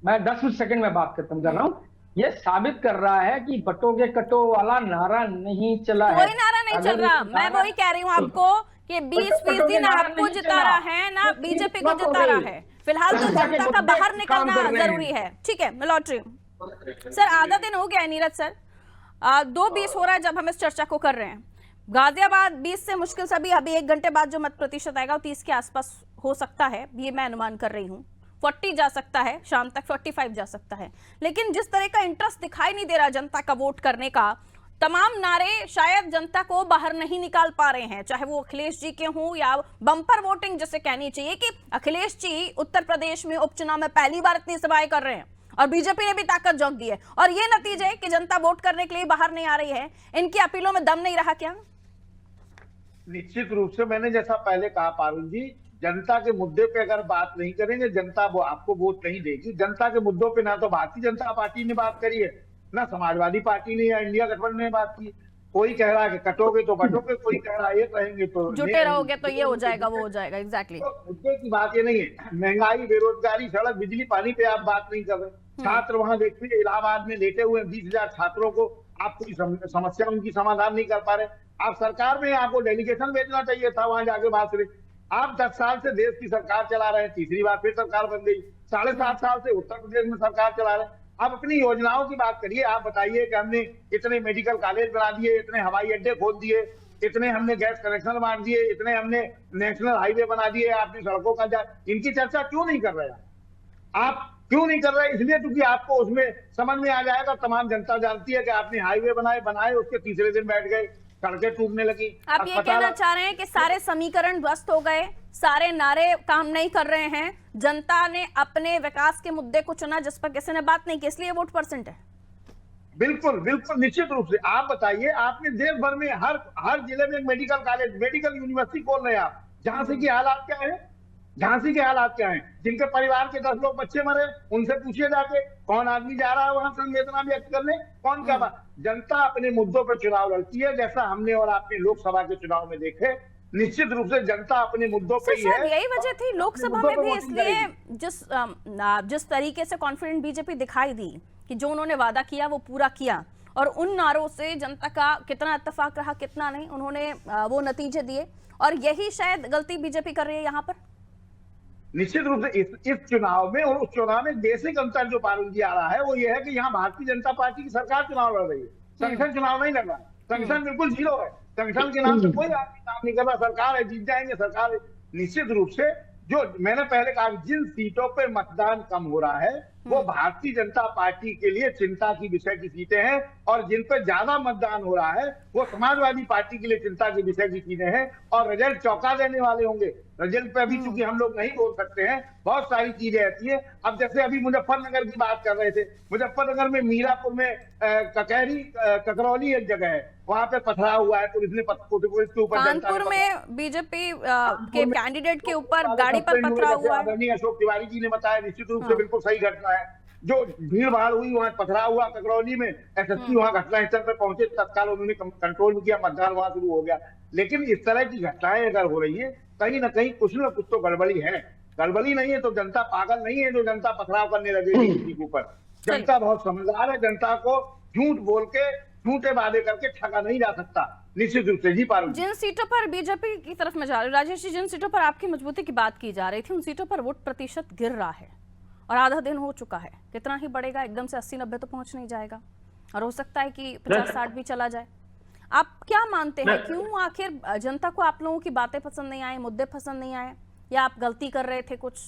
मैं 10 सेकंड में बात खत्म कर रहा हूँ। ये साबित कर रहा है कि बटोगे कटो वाला नारा नहीं चला है, कोई नारा नहीं चल रहा। मैं वही कह रही हूँ आपको कि 20% ना आपको जिता रहा है ना बीजेपी को जिता रहा है। फिलहाल तो जनता का बाहर निकलना जरूरी है। ठीक है, मैं लौट रही हूँ। सर आधा दिन हो गया है नीरज सर, 2:20 हो रहा है जब हम इस चर्चा को कर रहे हैं। गाजियाबाद 20 से मुश्किल से अभी 1 घंटे बाद जो मत प्रतिशत आएगा वो 30 के आसपास हो सकता है, ये मैं अनुमान कर रही हूँ। 40 जा सकता है, शाम तक 45 जा सकता है। लेकिन जिस तरह का इंटरेस्ट दिखाई नहीं दे रहा जनता का वोट करने का, तमाम नारे शायद जनता को बाहर नहीं निकाल पा रहे हैं, चाहे वो अखिलेश जी के हों या बम्पर वोटिंग जिसे कहनी चाहिए कि अखिलेश जी उत्तर प्रदेश में उपचुनाव में पहली बार इतनी सभाएं कर रहे हैं और बीजेपी ने भी ताकत झोंक दी है, और ये नतीजे कि जनता वोट करने के लिए बाहर नहीं आ रही है। इनकी अपीलों में दम नहीं रहा क्या? निश्चित रूप से मैंने जैसा पहले कहा पारुल जी, जनता के मुद्दे पे अगर बात नहीं करेंगे, जनता वो आपको वोट नहीं देगी। जनता के मुद्दों पे ना तो भारतीय जनता पार्टी ने बात करी है, ना समाजवादी पार्टी ने या इंडिया गठबंधन ने बात की। कोई कह रहा है कि कटोगे तो बटोगे, कोई कह रहा है ये कहेंगे तो जुटे रहोगे तो ये हो जाएगा, वो हो जाएगा। एग्जैक्टली। तो मुद्दे की बात ये नहीं है। महंगाई, बेरोजगारी, सड़क, बिजली, पानी पे आप बात नहीं कर रहे। छात्र वहां देखिए इलाहाबाद में लेटे हुए 20,000 छात्रों को आप कोई समस्या उनकी समाधान नहीं कर पा रहे। आप सरकार में आपको डेलीगेशन भेजना चाहिए था वहां जाके बात करें। आप 10 साल से देश की सरकार चला रहे हैं, तीसरी बार फिर सरकार बन गई। 7.5 साल से उत्तर प्रदेश में सरकार चला रहे हैं। आप अपनी योजनाओं की बात करिए। आप बताइए कि हमने इतने मेडिकल कॉलेज बना दिए, इतने हवाई अड्डे खोल दिए, इतने हमने गैस कनेक्शन बांट दिए, इतने हमने नेशनल हाईवे बना दिए, आपने सड़कों का इनकी चर्चा क्यों नहीं कर रहे? आप क्यों नहीं कर रहे? इसलिए क्योंकि आपको उसमें समझ में आ जाएगा, तमाम जनता जानती है कि आपने हाईवे बनाए, उसके तीसरे दिन बैठ गए, सड़कें टूटने लगी। आप ये कहना चाह रहे हैं कि सारे समीकरण ध्वस्त हो गए, सारे नारे काम नहीं कर रहे हैं, जनता ने अपने विकास के मुद्दे को चुना जिस पर किसी ने बात नहीं की, इसलिए वोट परसेंट है। बिल्कुल बिल्कुल, निश्चित रूप से। आप बताइए, आपने देश भर में हर जिले में एक मेडिकल कॉलेज, मेडिकल यूनिवर्सिटी खोल रहे हैं आप। झांसी की हालात क्या है? झांसी के हालात क्या है? जिनके परिवार के 10 लोग बच्चे मरे, उनसे पूछिए जाके कौन आदमी जा रहा है वहां संवेदना व्यक्त करने, कौन क्या बात। जनता अपने मुद्दों पर चुनाव लड़ती है, जैसा हमने और आपने लोकसभा के चुनाव में देखे। निश्चित रूप से जनता अपने मुद्दों पे ही है। यही वजह थी लोकसभा में भी, इसलिए जिस तरीके से कॉन्फिडेंट बीजेपी दिखाई दी कि जो उन्होंने वादा किया वो पूरा किया, और उन नारों से जनता का कितना इत्तेफाक रहा कितना नहीं, उन्होंने वो नतीजे दिए, और यही शायद गलती बीजेपी कर रही है यहाँ पर। निश्चित रूप से इस चुनाव में और उस चुनाव में बेसिक अंतर जो पारुल जी आ रहा है वो ये है कि यहाँ भारतीय जनता पार्टी की सरकार चुनाव लड़ रही है, संगठन चुनाव नहीं लड़ रहा। संगठन बिल्कुल जीरो है, संगठन के नाम से कोई आदमी काम नहीं कर रहा। सरकार है, जीत जाएंगे सरकार है। निश्चित रूप से जो मैंने पहले कहा, जिन सीटों पे मतदान कम हो रहा है वो भारतीय जनता पार्टी के लिए चिंता की विषय की सीटें हैं, और जिन पे ज्यादा मतदान हो रहा है वो समाजवादी पार्टी के लिए चिंता के विषय की सीटें हैं, और रिजल्ट चौंका देने वाले होंगे। रिजल्ट पे अभी चूंकि हम लोग नहीं बोल सकते हैं, बहुत सारी चीजें ऐसी है। अब जैसे अभी मुजफ्फरनगर की बात कर रहे थे, मुजफ्फरनगर में मीरापुर में ककरौली एक जगह है, वहां पे पथराव हुआ है, पुलिस के ऊपर। कानपुर में बीजेपी के कैंडिडेट के ऊपर गाड़ी पर पथराव हुआ है। अशोक तिवारी जी ने बताया, निश्चित रूप से बिल्कुल सही घटना है। जो भीड़ भाड़ हुई वहां पथराव हुआ ककरौली में, एसएसपी वहां घटनास्थल पर पहुंचे, तत्काल उन्होंने कंट्रोल किया, मतदान वहां शुरू हो गया। लेकिन इस तरह की घटनाएं अगर हो रही है, कहीं ना कहीं कुछ ना कुछ तो गड़बड़ी है। गड़बड़ी नहीं है तो जनता पागल नहीं है जो जनता पथराव करने लगेगी किसी के ऊपर। जनता बहुत समझदार है, जनता को झूठ बोल के, झूठे वादे करके ठगा नहीं जा सकता। निश्चित रूप से जी पारुल। जिन सीटों पर बीजेपी की तरफ में जा रही, राजेश जी, जिन सीटों पर आपकी मजबूती की बात की जा रही थी, उन सीटों पर वोट प्रतिशत गिर रहा है और आधा दिन हो चुका है। कितना ही बढ़ेगा, एकदम से 80-90 तो पहुंच नहीं जाएगा, और हो सकता है कि 50-60 भी चला जाए। आप क्या मानते हैं, क्यों आखिर जनता को आप लोगों की बातें पसंद नहीं आए, मुद्दे पसंद नहीं आए, या आप गलती कर रहे थे कुछ?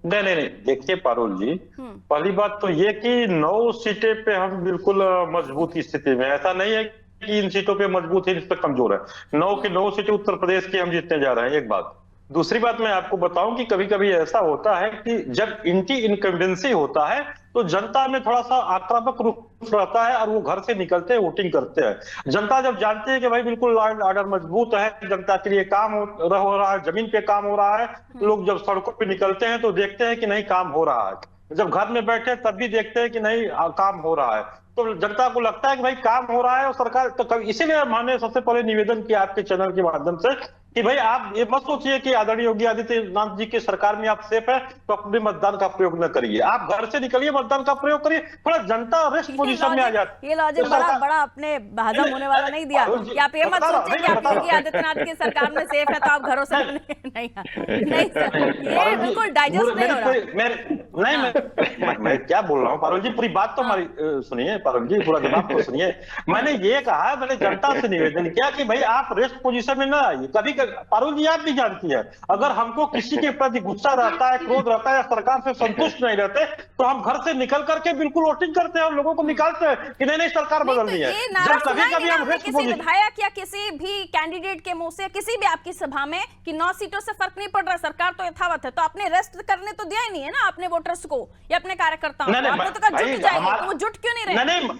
नहीं, देखिए पारुल जी, पहली बात तो ये कि 9 सीटें पे हम बिल्कुल मजबूत स्थिति में, ऐसा नहीं है कि इन सीटों पे मजबूत है, इन पे कमजोर है। 9 की 9 सीटें उत्तर प्रदेश की हम जीतने जा रहे हैं, एक बात। दूसरी बात मैं आपको बताऊं कि कभी कभी ऐसा होता है कि जब इनकी इनकम्बेंसी होता है तो जनता में थोड़ा सा आक्रामक रूप रहता है और वो घर से निकलते हैं, वोटिंग करते हैं। जनता जब जानती है कि भाई बिल्कुल लॉ एंड ऑर्डर मजबूत है, जनता के लिए काम हो रहा है, जमीन पे काम हो रहा है, लोग जब सड़कों पे निकलते हैं तो देखते हैं कि नहीं काम हो रहा है। जब घर में बैठे तब भी देखते हैं कि नहीं काम हो रहा है, तो जनता को लगता है कि भाई काम हो रहा है। और सरकार तो इसीलिए मैंने सबसे पहले निवेदन किया आपके चैनल के माध्यम से कि भाई आप ये मत सोचिए कि आदरणीय योगी आदित्यनाथ जी की सरकार में आप सेफ है तो अपने मतदान का प्रयोग न करिए, आप घर से निकलिए, मतदान का प्रयोग करिए। थोड़ा जनता रेस्ट पोजीशन में आ जाती है। ये लॉजिक बड़ा अपने हजम होने वाला नहीं दिया कि आप ये मत सोचिए कि आप योगी आदित्यनाथ की सरकार में सेफ है तो आप घरों से नहीं सर, ये बिल्कुल डाइजेस्ट नहीं हो रहा। मैं क्या बोल रहा हूँ पारुल जी, पूरी बात तो हमारी सुनिए पारुल जी, पूरा जवाब तो सुनिए। मैंने ये कहा, मैंने जनता से निवेदन किया कि भाई आप रेस्ट पोजीशन में न आइए। कभी पारुल जी आप भी जानती है, अगर हमको किसी के प्रति गुस्सा रहता है, क्रोध रहता है, या सरकार से संतुष्ट नहीं रहते तो हम घर से निकल करके बिल्कुल वोटिंग करते हैं और लोगों को निकालते हैं कि नहीं सरकार बदलनी है। जब कभी हम किसी विधायक या किसी भी कैंडिडेट के मुंह से किसी भी आपकी सभा में कि 9 सीटों से फर्क नहीं पड़ रहा, सरकार तो यथावत है, तो आपने रेस्ट करने तो दिया ही नहीं है ना अपने वोटर्स को या अपने कार्यकर्ताओं को। आपने तो कहा जुट जाएंगे, तो वो जुट क्यों नहीं रहे? नहीं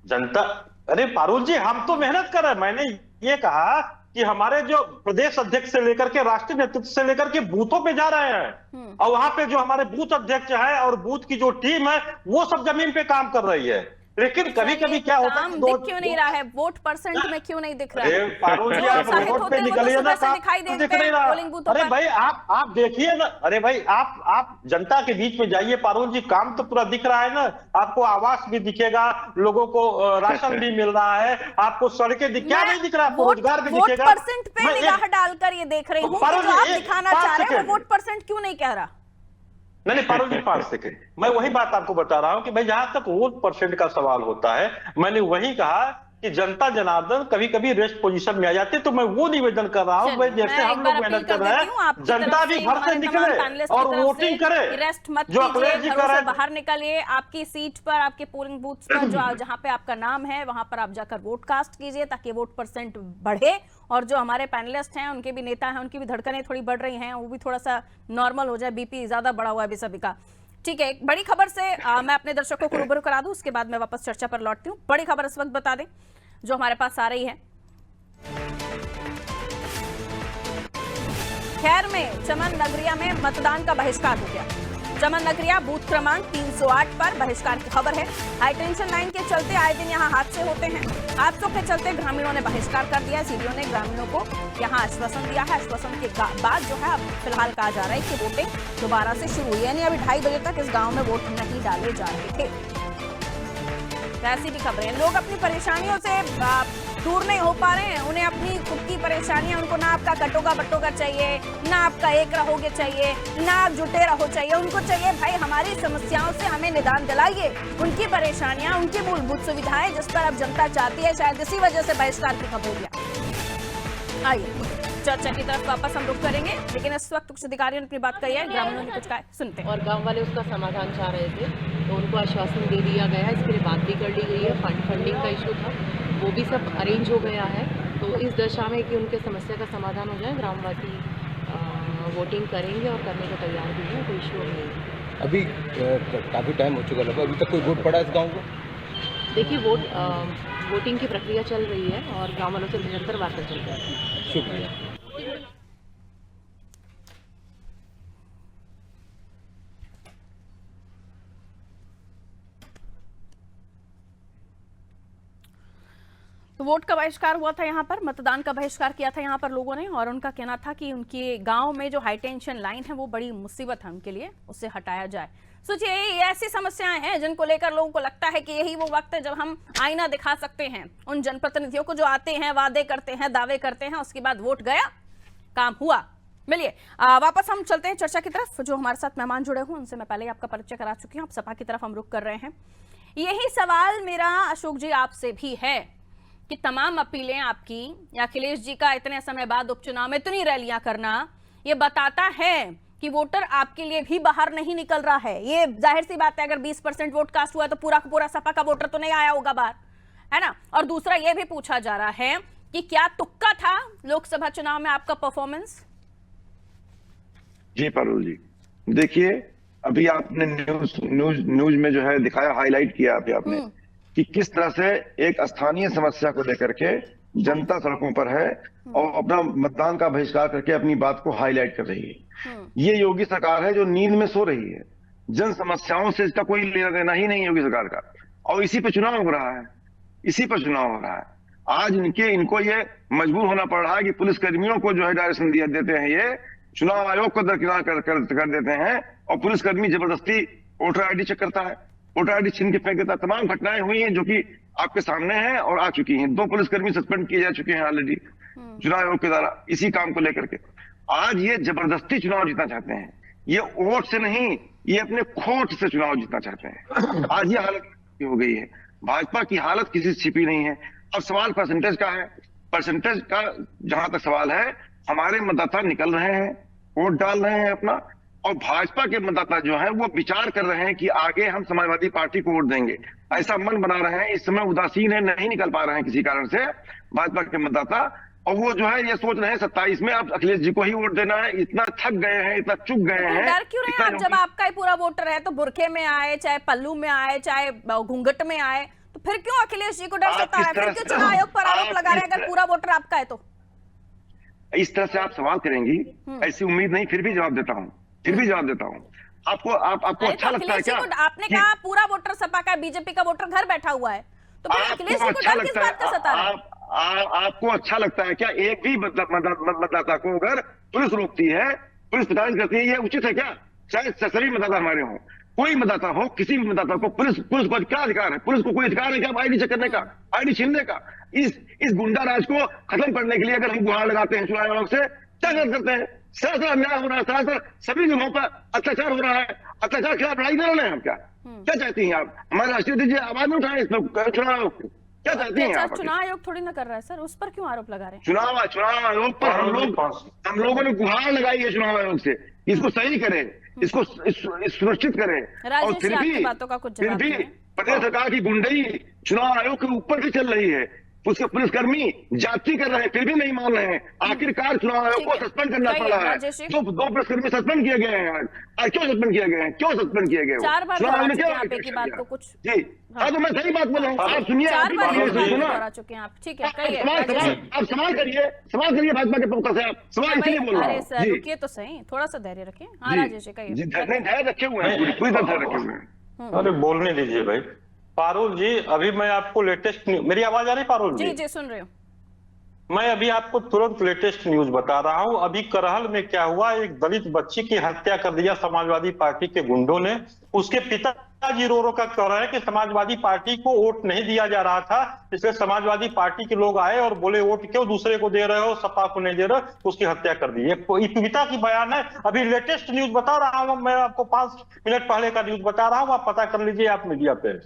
जनता, अरे पारुल जी हम तो मेहनत कर रहे हैं। मैंने ये कहा कि हमारे जो प्रदेश अध्यक्ष से लेकर के राष्ट्रीय नेतृत्व से लेकर के बूथों पे जा रहे हैं, और वहां पे जो हमारे बूथ अध्यक्ष है और बूथ की जो टीम है वो सब जमीन पे काम कर रही है। लेकिन कभी कभी क्या होता है, काम दिख क्यों नहीं रहा है? वोट परसेंट में क्यों नहीं दिख रहा है? पारुल जी, आप रोड पे निकलिए ना, दिखाई दिख देते नहीं हैं रहा। पोलिंग बूथों अरे पर। भाई आप देखिए ना, अरे भाई आप जनता के बीच में जाइए पारुल जी, काम तो पूरा दिख रहा है ना। आपको आवास भी दिखेगा, लोगों को राशन भी मिल रहा है, आपको सड़कें क्या नहीं दिख रहा, आपको रोजगार भी दिखेगा। वोट परसेंट पे निगाह डालकर ये देख रही हूँ, जो आप दिखाना चाह रहे हैं वो वोट परसेंट क्यों नहीं कह रहा? नहीं पारुल जी, 5 सेकंड, मैं वही बात आपको बता रहा हूं कि भाई जहां तक वोट परसेंट का सवाल होता है, मैंने वही कहा कि जनता जनार्दन कभी कभी रेस्ट पोजीशन में आ जाते, तो मैं वो निवेदन कर रहा हूं भाई, जैसे हम लोग मेहनत कर रहे हैं, जनता भी घर से निकले और वोटिंग करे। रेस्ट मत जो कीजिए, अखिलेश जी घरों कर से रहे हैं, बाहर निकलिए, आपकी सीट पर, आपके पोलिंग बूथ पर जहां पे आपका नाम है वहां पर आप जाकर वोट कास्ट कीजिए, ताकि वोट परसेंट बढ़े। और जो हमारे पैनलिस्ट हैं, उनके भी नेता हैं, उनकी भी धड़कनें थोड़ी बढ़ रही हैं, वो भी थोड़ा सा नॉर्मल हो जाए, बीपी ज्यादा बढ़ा हुआ है अभी सभी का। ठीक है, एक बड़ी खबर से मैं अपने दर्शकों को रूबरू करा दूं, उसके बाद मैं वापस चर्चा पर लौटती हूँ। बड़ी खबर इस वक्त बता दें जो हमारे पास आ रही है। खैर में चमन नगरिया में मतदान का बहिष्कार हो गया। चमन नगरिया बूथ क्रमांक 308 पर बहिष्कार की खबर है। हाईटेंशन लाइन के चलते आए दिन यहां हादसे होते हैं। हादसों के चलते ग्रामीणों ने बहिष्कार कर दिया। सीडीओ ने ग्रामीणों को यहां आश्वासन दिया है। आश्वासन के बाद जो है अब फिलहाल कहा जा रहा है कि वोटिंग दोबारा से शुरू हुई, यानी अभी 2:30 बजे तक इस गाँव में वोट नहीं डाले जा रहे थे। ऐसी भी खबरें, लोग अपनी परेशानियों से दूर नहीं हो पा रहे हैं। उन्हें अपनी खुद की परेशानियां, उनको ना आपका कटोगा बटोगा चाहिए, ना आपका एक रहोगे चाहिए, ना आप जुटे रहो चाहिए। उनको चाहिए भाई हमारी समस्याओं से हमें निदान दिलाइए। उनकी परेशानियां, उनकी मूलभूत सुविधाएं जिस पर अब जनता चाहती है, शायद इसी वजह से बहिष्कार की खबर हो गया। आइए चर्चा की तरफ वापस हम रुख करेंगे, लेकिन इस वक्त कुछ अधिकारियों ने अपनी बात कही है, ग्रामीणों ने कुछ कहा, सुनते हैं। और गांव वाले उसका समाधान चाह रहे थे, तो उनको आश्वासन दे दिया गया है। इसके लिए बात भी कर ली गई है। फंडिंग का इशू था, वो भी सब अरेंज हो गया है। तो इस दशा में कि उनके समस्या का समाधान हो जाए, ग्रामवासी वोटिंग करेंगे और करने को तैयार भी है, कोई इशू नहीं है। अभी काफ़ी टाइम हो चुका है, अभी तक कोई वोट पड़ा इस गाँव को? देखिए वोटिंग की प्रक्रिया चल रही है और गाँव वालों से निरंतर वार्ता चल रही है। शुक्रिया। तो वोट का बहिष्कार हुआ था यहाँ पर, मतदान का बहिष्कार किया था यहाँ पर लोगों ने, और उनका कहना था कि उनके गांव में जो हाई टेंशन लाइन है वो बड़ी मुसीबत है उनके लिए, उससे हटाया जाए। सोचिए ये ऐसी समस्याएं हैं जिनको लेकर लोगों को लगता है कि यही वो वक्त है जब हम आईना दिखा सकते हैं उन जनप्रतिनिधियों को जो आते हैं, वादे करते हैं, दावे करते हैं, उसके बाद वोट गया, काम हुआ। मिलिए वापस हम चलते हैं चर्चा की तरफ। जो हमारे साथ मेहमान जुड़े हुए उनसे मैं पहले ही आपका परिचय करा चुकी हूँ। अब सपा की तरफ हम रुख कर रहे हैं। यही सवाल मेरा अशोक जी आपसे भी है कि तमाम अपीलें आपकी या अखिलेश जी का इतने समय बाद उपचुनाव में इतनी रैलियां करना, ये बताता है कि वोटर आपके लिए भी बाहर नहीं निकल रहा है। ये जाहिर सी बात है, अगर 20% वोट कास्ट हुआ तो पूरा का पूरा सपा का वोटर तो नहीं आया होगा बाहर, है ना। और दूसरा ये भी पूछा जा रहा है कि क्या तुक्का था लोकसभा चुनाव में आपका परफॉर्मेंस? जी पारुल जी, देखिए अभी आपने न्यूज में जो है दिखाया, हाईलाइट किया अभी आपने कि किस तरह से एक स्थानीय समस्या को लेकर के जनता सड़कों पर है और अपना मतदान का बहिष्कार करके अपनी बात को हाईलाइट कर रही है। ये योगी सरकार है जो नींद में सो रही है। जन समस्याओं से इसका कोई लेना देना ही नहीं योगी सरकार का, और इसी पे चुनाव हो रहा है, इसी पर चुनाव हो रहा है। आज इनको ये मजबूर होना पड़ रहा है कि पुलिस कर्मियों को जो है डायरेक्शन देते हैं, ये चुनाव आयोग को दरकिनार कर देते हैं, और पुलिसकर्मी जबरदस्ती वोटर आईडी चेक करता है, वोटर आईडी छीन के फेंक देता है। तमाम घटनाएं हुई हैं जो कि आपके सामने हैं और आ चुकी हैं। 2 पुलिसकर्मी सस्पेंड किए जा चुके हैं ऑलरेडी चुनाव आयोग के द्वारा, इसी काम को लेकर के। आज ये जबरदस्ती चुनाव जीतना चाहते हैं, ये वोट से नहीं, ये अपने खोट से चुनाव जीतना चाहते हैं। आज ये हालत हो गई है। भाजपा की हालत किसी से छिपी नहीं है। अब सवाल परसेंटेज का है। परसेंटेज का जहां तक सवाल है, हमारे मतदाता निकल रहे हैं, वोट डाल रहे हैं अपना, और भाजपा के मतदाता जो है वो विचार कर रहे हैं कि आगे हम समाजवादी पार्टी को वोट देंगे, ऐसा मन बना रहे हैं। इस समय उदासीन है, नहीं निकल पा रहे हैं किसी कारण से भाजपा के मतदाता, और वो जो है ये सोच रहे हैं 27 में अब अखिलेश जी को ही वोट देना है। इतना थक गए हैं, इतना चुक गए हैं। डर क्यों रहे हैं आप? जब आपका ही पूरा वोटर है तो बुरखे में आए, चाहे पल्लू में आए, चाहे घूंघट में आए, तो फिर क्यों अखिलेश जी को डर सता है? फिर क्यों चुनाव आयोग पर आरोप लगा रहे हैं अगर पूरा वोटर आपका है तो? इस तरह से आप सवाल करेंगी, ऐसी उम्मीद नहीं, फिर भी जवाब देता हूं। आपको अरे अच्छा तो लगता है अखिलेश जी क्या को आपने कहा पूरा वोटर सपा का, बीजेपी का वोटर घर बैठा हुआ है, तो फिर अखिलेश जी को डर किस बात का सता रहा है? आपको अच्छा लगता है क्या एक भी मतदाता को अगर पुलिस रोकती है, पुलिस पता करती है, ये उचित है क्या? चाहे सभी मतदाता हमारे हों, कोई मतदाता हो, किसी भी मतदाता को पुलिस को क्या अधिकार है? पुलिस को कोई अधिकार है क्या आईडी चेक करने का, आईडी छीनने का? इस गुंडा राज को खत्म करने के लिए अगर हम गुहार लगाते हैं चुनाव आयोग से, क्या करते हैं? सरासर अन्याय हो रहा है, सरासर सभी जगहों पर अत्याचार हो रहा है, अत्याचार के खिलाफ लड़ाई लड़ रहे हैं हम। क्या चाहती हैं आप? हमारे राष्ट्रीय अध्यक्ष आवाज नहीं उठाए इस पर चुनाव आयोग की? क्या चाहती हैं आप? चुनाव आयोग थोड़ी ना कर रहा है सर, उस पर क्यों आरोप लगा रहे हैं? चुनाव आयोग पर हम लोगों ने गुहार लगाई है चुनाव आयोग से, इसको सही करे, इसको सुनिश्चित करे। और फिर भी प्रदेश सरकार की गुंडई चुनाव आयोग के ऊपर से चल रही है, उसके पुलिसकर्मी जाति कर रहे हैं, फिर भी नहीं मान रहे हैं। आखिरकार चुनाव आयोग को सस्पेंड करना पड़ा है। दो पुलिसकर्मी सस्पेंड किए गए हैं आज। क्यों सस्पेंड किए गए हैं? क्यों सस्पेंड किए गए? चुनाव आयोग ने क्या बात को कुछ जी हाँ, तो मैं सही बात बोल रहा हूँ, आप सुनिए, ठीक है कहिए। आप सवाल करिए भाजपा के पक्ष से, आप सवाल इसलिए बोल रहा हूँ। रुकिए तो सही, थोड़ा सा धैर्य रखिए। हाँ राजेश जी कहिए। धैर्य रखे हुए हैं, पूरी तरह रखे हुए हैं। अरे बोलने दीजिए भाई। पारुल जी अभी मैं आपको लेटेस्ट मेरी आवाज आ रही पारुल जी? जी सुन रहे हो। मैं अभी आपको तुरंत लेटेस्ट न्यूज बता रहा हूं। अभी करहल में क्या हुआ, एक दलित बच्ची की हत्या कर दिया समाजवादी पार्टी के गुंडों ने। उसके पिताजी रो का कह रहे हैं कि समाजवादी पार्टी को वोट नहीं दिया जा रहा था, इसलिए समाजवादी पार्टी के लोग आए और बोले वोट क्यों दूसरे को दे रहे हो, सपा को नहीं दे रहे, उसकी हत्या कर दी। ये पिता की बयान है। अभी लेटेस्ट न्यूज बता रहा हूं मैं आपको, 5 मिनट पहले का न्यूज बता रहा हूं, आप पता कर लीजिए आप मीडिया पे।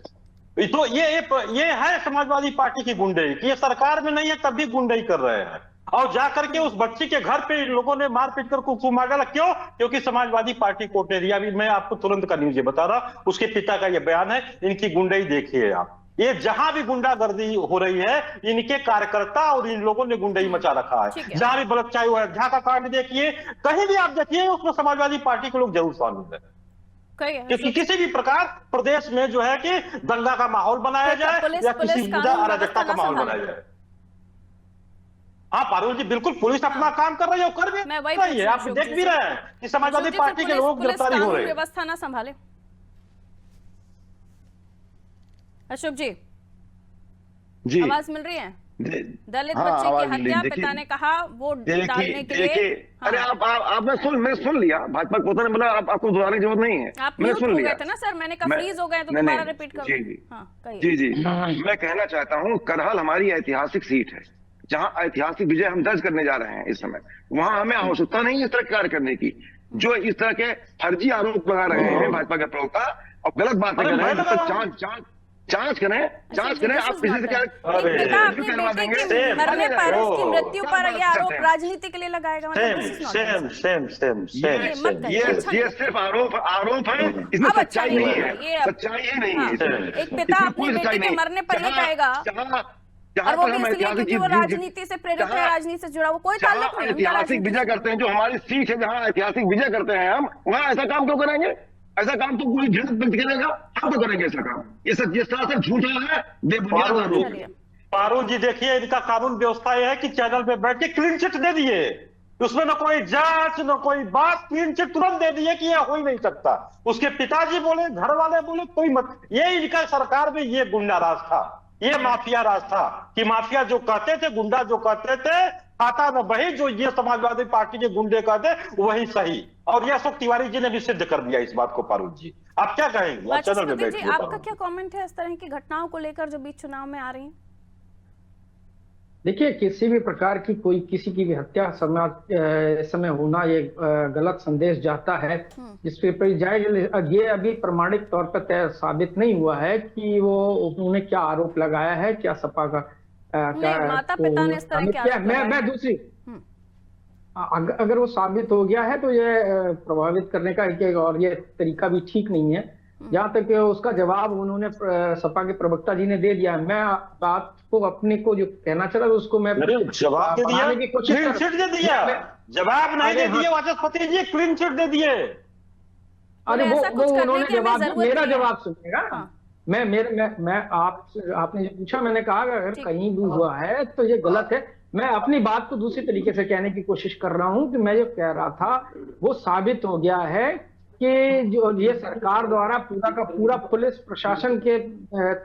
तो ये है समाजवादी पार्टी की गुंडई कि ये सरकार में नहीं है तब भी गुंडई कर रहे हैं। और जाकर के उस बच्ची के घर पे लोगों ने मारपीट कर कुछ मार डाला। क्यों? क्योंकि समाजवादी पार्टी को ने दिया। अभी मैं आपको तुरंत का न्यूज बता रहा, उसके पिता का ये बयान है। इनकी गुंडई देखिए आप, ये जहां भी गुंडागर्दी हो रही है इनके कार्यकर्ता और इन लोगों ने गुंडई मचा रखा है। जहां भी बलत चाहे अयोध्या का कांड देखिए, कहीं भी आप देखिए, उसमें समाजवादी पार्टी के लोग जरूर शामिल है। क्योंकि किसी भी प्रकार प्रदेश में जो है कि दंगा का माहौल बनाया जाए या किसी अराजकता का माहौल बनाया जाए। हाँ पारुल जी बिल्कुल, पुलिस अपना काम कर रही है, कर भी रही है। आप देख भी रहे हैं कि समाजवादी पार्टी के लोग गिरफ्तारी हो रहे हैं। व्यवस्था ना संभाले। अशोक जी आवाज मिल रही है? दलित बच्चे की हत्या, पिता ने कहा वोट डालने के लिए। अरे आपने सुन लिया, भाजपा को ने बोला आपको दोहराने की जरूरत नहीं है। आप म्यूट हो गए थे ना सर, मैंने कहा फ्रीज हो गए तो दोबारा रिपीट करो। जी मैं कहना चाहता हूँ, करहल हमारी ऐतिहासिक सीट है, जहाँ ऐतिहासिक विजय हम दर्ज करने जा रहे हैं इस समय। वहां हमें आवश्यकता नहीं है इस तरह कार्य करने की। जो इस तरह के फर्जी आरोप लगा रहे हैं भाजपा के प्रवक्ता और गलत बातें कर रहे हैं, जांच करें। आप किसी से क्या करवा देंगे? मरने पर, उसकी मृत्यु पर ये आरोप राजनीति के लिए लगाएगा? ये सिर्फ आरोप है, इसमें सच्चाई नहीं है। सच्चाई ही नहीं है। एक पिता अपनी बेटी के मरने पर ये कहेगा, और वो भी इसलिए क्योंकि वो राजनीति से प्रेरित है, राजनीति से जुड़ा, वो कोई ताल्लुक नहीं। ऐतिहासिक विजय करते हैं, जो हमारी सीट है, जहाँ ऐतिहासिक विजय करते हैं हम, वहाँ ऐसा काम क्यों करेंगे? ऐसा काम तो कोई झूठ व्यक्त करेगा, हम तो करेंगे ऐसा काम। ये सरासर झूठा है, बेबुनियाद आरोप। पारुल जी देखिए, इनका कानून व्यवस्था यह है कि चैनल पे बैठ के क्लीन चिट दे दिए, उसमें न कोई जांच न कोई बात, क्लीन चिट तुरंत दे दिए कि यह हो ही नहीं सकता। उसके पिताजी बोले, घर वाले बोले, कोई मत। ये इनका सरकार में ये गुंडा राज था, ये माफिया राज था कि माफिया जो कहते थे, गुंडा जो कहते थे, खाता न बही, जो ये समाजवादी पार्टी के गुंडे कहते वही सही। और ये अशोक तिवारी जी ने भी सिद्ध कर दिया इस बात को। पारुल जी आप क्या कहेंगे? चैनल में बैठिए, आपका क्या कमेंट है इस तरह की घटनाओं को लेकर जो बीच चुनाव में आ रही है? देखिए, किसी भी प्रकार की कोई किसी की भी हत्या समय होना ये गलत संदेश जाता है, जिसपे ये अभी प्रमाणिक तौर पर तय साबित नहीं हुआ है कि वो उन्होंने क्या आरोप लगाया है, क्या सपा का माता पिता ने इस तरह क्या मैं दूसरी अगर वो साबित हो गया है तो ये प्रभावित करने का और ये तरीका भी ठीक नहीं है। जहां तक उसका जवाब उन्होंने सपा के प्रवक्ता जी ने दे दिया। मैं बात को अपने को जो कहना चाह रहा उसको मैं जवाब दे दिया, क्लीन चिट दे दिया। जवाब नहीं दे दिए वाचस्पति जी, क्लीन चिट दे दिए। अरे वो उन्होंने जवाब, मेरा जवाब सुनिएगा। मैं आपने जो पूछा, मैंने कहा अगर कहीं भी हुआ है तो ये गलत है। मैं अपनी बात को दूसरी तरीके से कहने की कोशिश कर रहा हूं कि मैं जो कह रहा था वो साबित हो गया है कि जो ये सरकार द्वारा पूरा का पूरा पुलिस प्रशासन के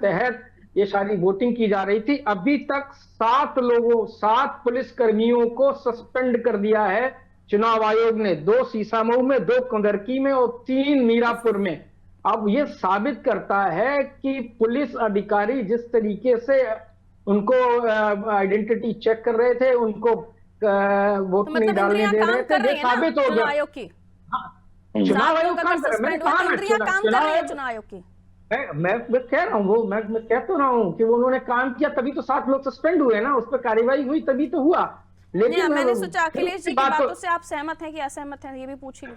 तहत ये सारी वोटिंग की जा रही थी। अभी तक 7 पुलिस कर्मियों को सस्पेंड कर दिया है चुनाव आयोग ने, 2 सीसामऊ में, 2 कंदरकी में और 3 मीरापुर में। अब ये साबित करता है कि पुलिस अधिकारी जिस तरीके से उनको आइडेंटिटी चेक कर रहे थे, उनको वोट नहीं डालने दे रहे थे, ये साबित हो गया। आयोग की चुनाव आयोग काम कर रहा है, चुनाव आयोग की मैं कह रहा हूँ, मैं कह तो रहा हूँ कि वो उन्होंने काम किया, तभी तो 7 लोग सस्पेंड हुए ना, उस पर कार्रवाई हुई तभी तो हुआ। लेकिन मैंने सोचा अखिलेश जी की बातों से आप सहमत हैं कि असहमत हैं, ये भी पूछ ही लूं।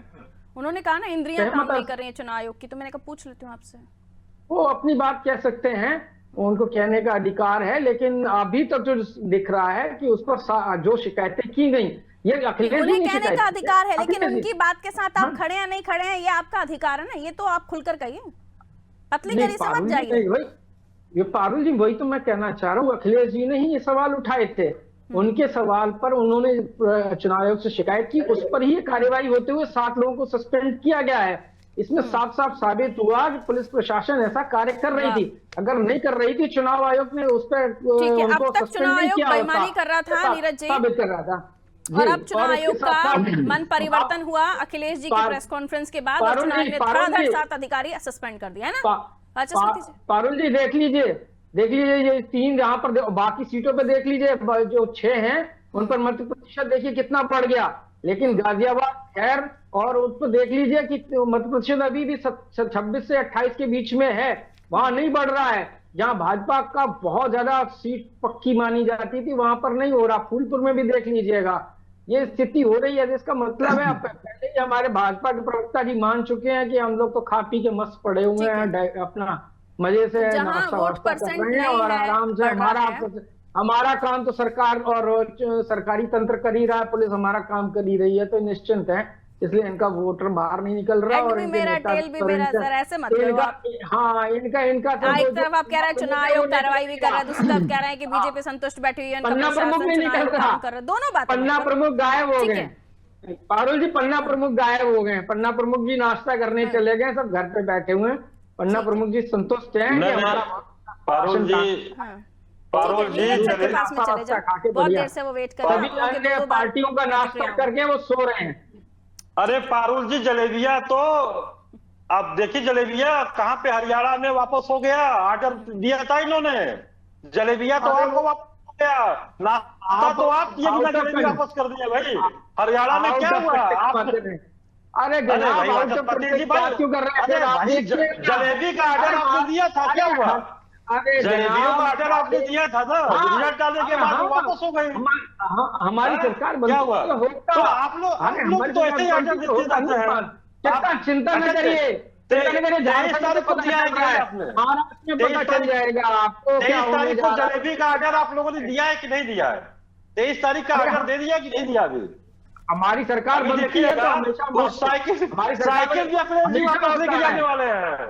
उन्होंने कहा ना इंद्रियां काम नहीं कर रही हैं चुनाव आयोग की, तो मैंने कहा पूछ लेती हूँ आपसे। वो अपनी बात कह सकते हैं, उनको कहने का अधिकार है, लेकिन अभी तक जो दिख रहा है कि उस पर जो शिकायतें की गई, ये अखिलेश जी कहने का अधिकार है, लेकिन उनकी बात के साथ आप खड़े हैं नहीं खड़े हैं, ये आपका अधिकार है ना, ये तो आप खुलकर कहिए, पतली गली से मत जाइए। ये पारुल जी, वही तो मैं कहना चाह रहा हूँ, अखिलेश जी ने ही ये सवाल उठाए थे, उनके सवाल पर उन्होंने चुनाव आयोग से शिकायत की, उस पर ही कार्यवाही होते हुए 7 लोगों को सस्पेंड किया गया है। इसमें साफ साफ साबित हुआ कि पुलिस प्रशासन ऐसा कार्य कर रही थी, अगर नहीं कर रही थी चुनाव आयोग ने उस पर अब तक चुनाव आयोग बेईमानी कर रहा था, नीरज जी साबित कर रहा था। और अब चुनाव आयोग का मन परिवर्तन हुआ अखिलेश जी की प्रेस कॉन्फ्रेंस के बाद, और चुनाव आयोग ने धड़ाधड़ 7 अधिकारी सस्पेंड कर दिया है ना। पारुल जी देख लीजिए ये 3 जहां पर, बाकी सीटों पे देख लीजिए जो 6 हैं उन पर मत प्रतिशत देखिए कितना बढ़ गया, लेकिन गाजियाबाद, खैर और उस पर देख लीजिए कि मत प्रतिशत अभी भी 26 से 28 के बीच में है, वहां नहीं बढ़ रहा है। जहां भाजपा का बहुत ज्यादा सीट पक्की मानी जाती थी वहां पर नहीं हो रहा। फूलपुर में भी देख लीजिएगा ये स्थिति हो रही है, जिसका मतलब है पहले ही हमारे भाजपा के प्रवक्ता जी मान चुके हैं कि हम लोग तो खा पी के मस्त पड़े हुए हैं, अपना मजे से नाश्ता वास्ता कर रहे हैं और आराम से हमारा काम तो सरकार और सरकारी तंत्र कर ही रहा है, पुलिस हमारा काम कर ही रही है, तो निश्चिंत है, इसलिए इनका वोटर बाहर नहीं निकल रहा। और मेरा टेल भी मेरा सर, ऐसे मत करो आप। हाँ, इनका एक तरफ आप कह रहे हैं चुनाव आयोग कार्रवाई भी कर रहा है, दूसरी तरफ कह रहे हैं कि बीजेपी संतुष्ट बैठी हुई है, पन्ना प्रमुख नहीं निकल रहा, दोनों बात, पन्ना प्रमुख गायब हो गए। पारुल जी, पन्ना प्रमुख गायब हो गए, पन्ना प्रमुख जी नाश्ता करने चले गए, सब घर पे बैठे हुए हैं। पन्ना प्रमुख जी संतुष्ट हैं कि हमारा पारुल जी बहुत देर से वो वेट कर रहे हैं, सभी अन्य पार्टियों का नाश्ता करके वो सो रहे हैं। अरे पारुल जी, जलेबिया तो अब देखिए, जलेबिया कहाँ पे हरियाणा में वापस हो गया, आर्डर दिया था इन्होंने, जलेबिया तो आपको वापस हो गया, नाश्ता तो आप ये बिना जलेबी वापस कर दिया भाई। हरियाणा में क्या हुआ आप? अरे क्यों कर रहे हैं? जलेबी का आर्डर आपने दिया था, क्या हुआ? अरे जलेबियों का आर्डर आपने दिया था ना, रिजल्ट डालने के बाद वापस हो गई। हमारी सरकार क्या हुआ? तो आप लोग तो ऐसे ही आर्डर देते जाते हैं। चिंता न करिए, 23 तारीख को दिया है महाराष्ट्र में पता चल जाएगा आपको क्या होने जा रहा है। जलेबी का आर्डर आप लोगों ने दिया है कि नहीं दिया है? 23 तारीख का आर्डर दे दिया कि नहीं दिया? अभी हमारी सरकार बनती है तो हमेशा साइकिल भी अपने जीवन लेके जाने वाले हैं।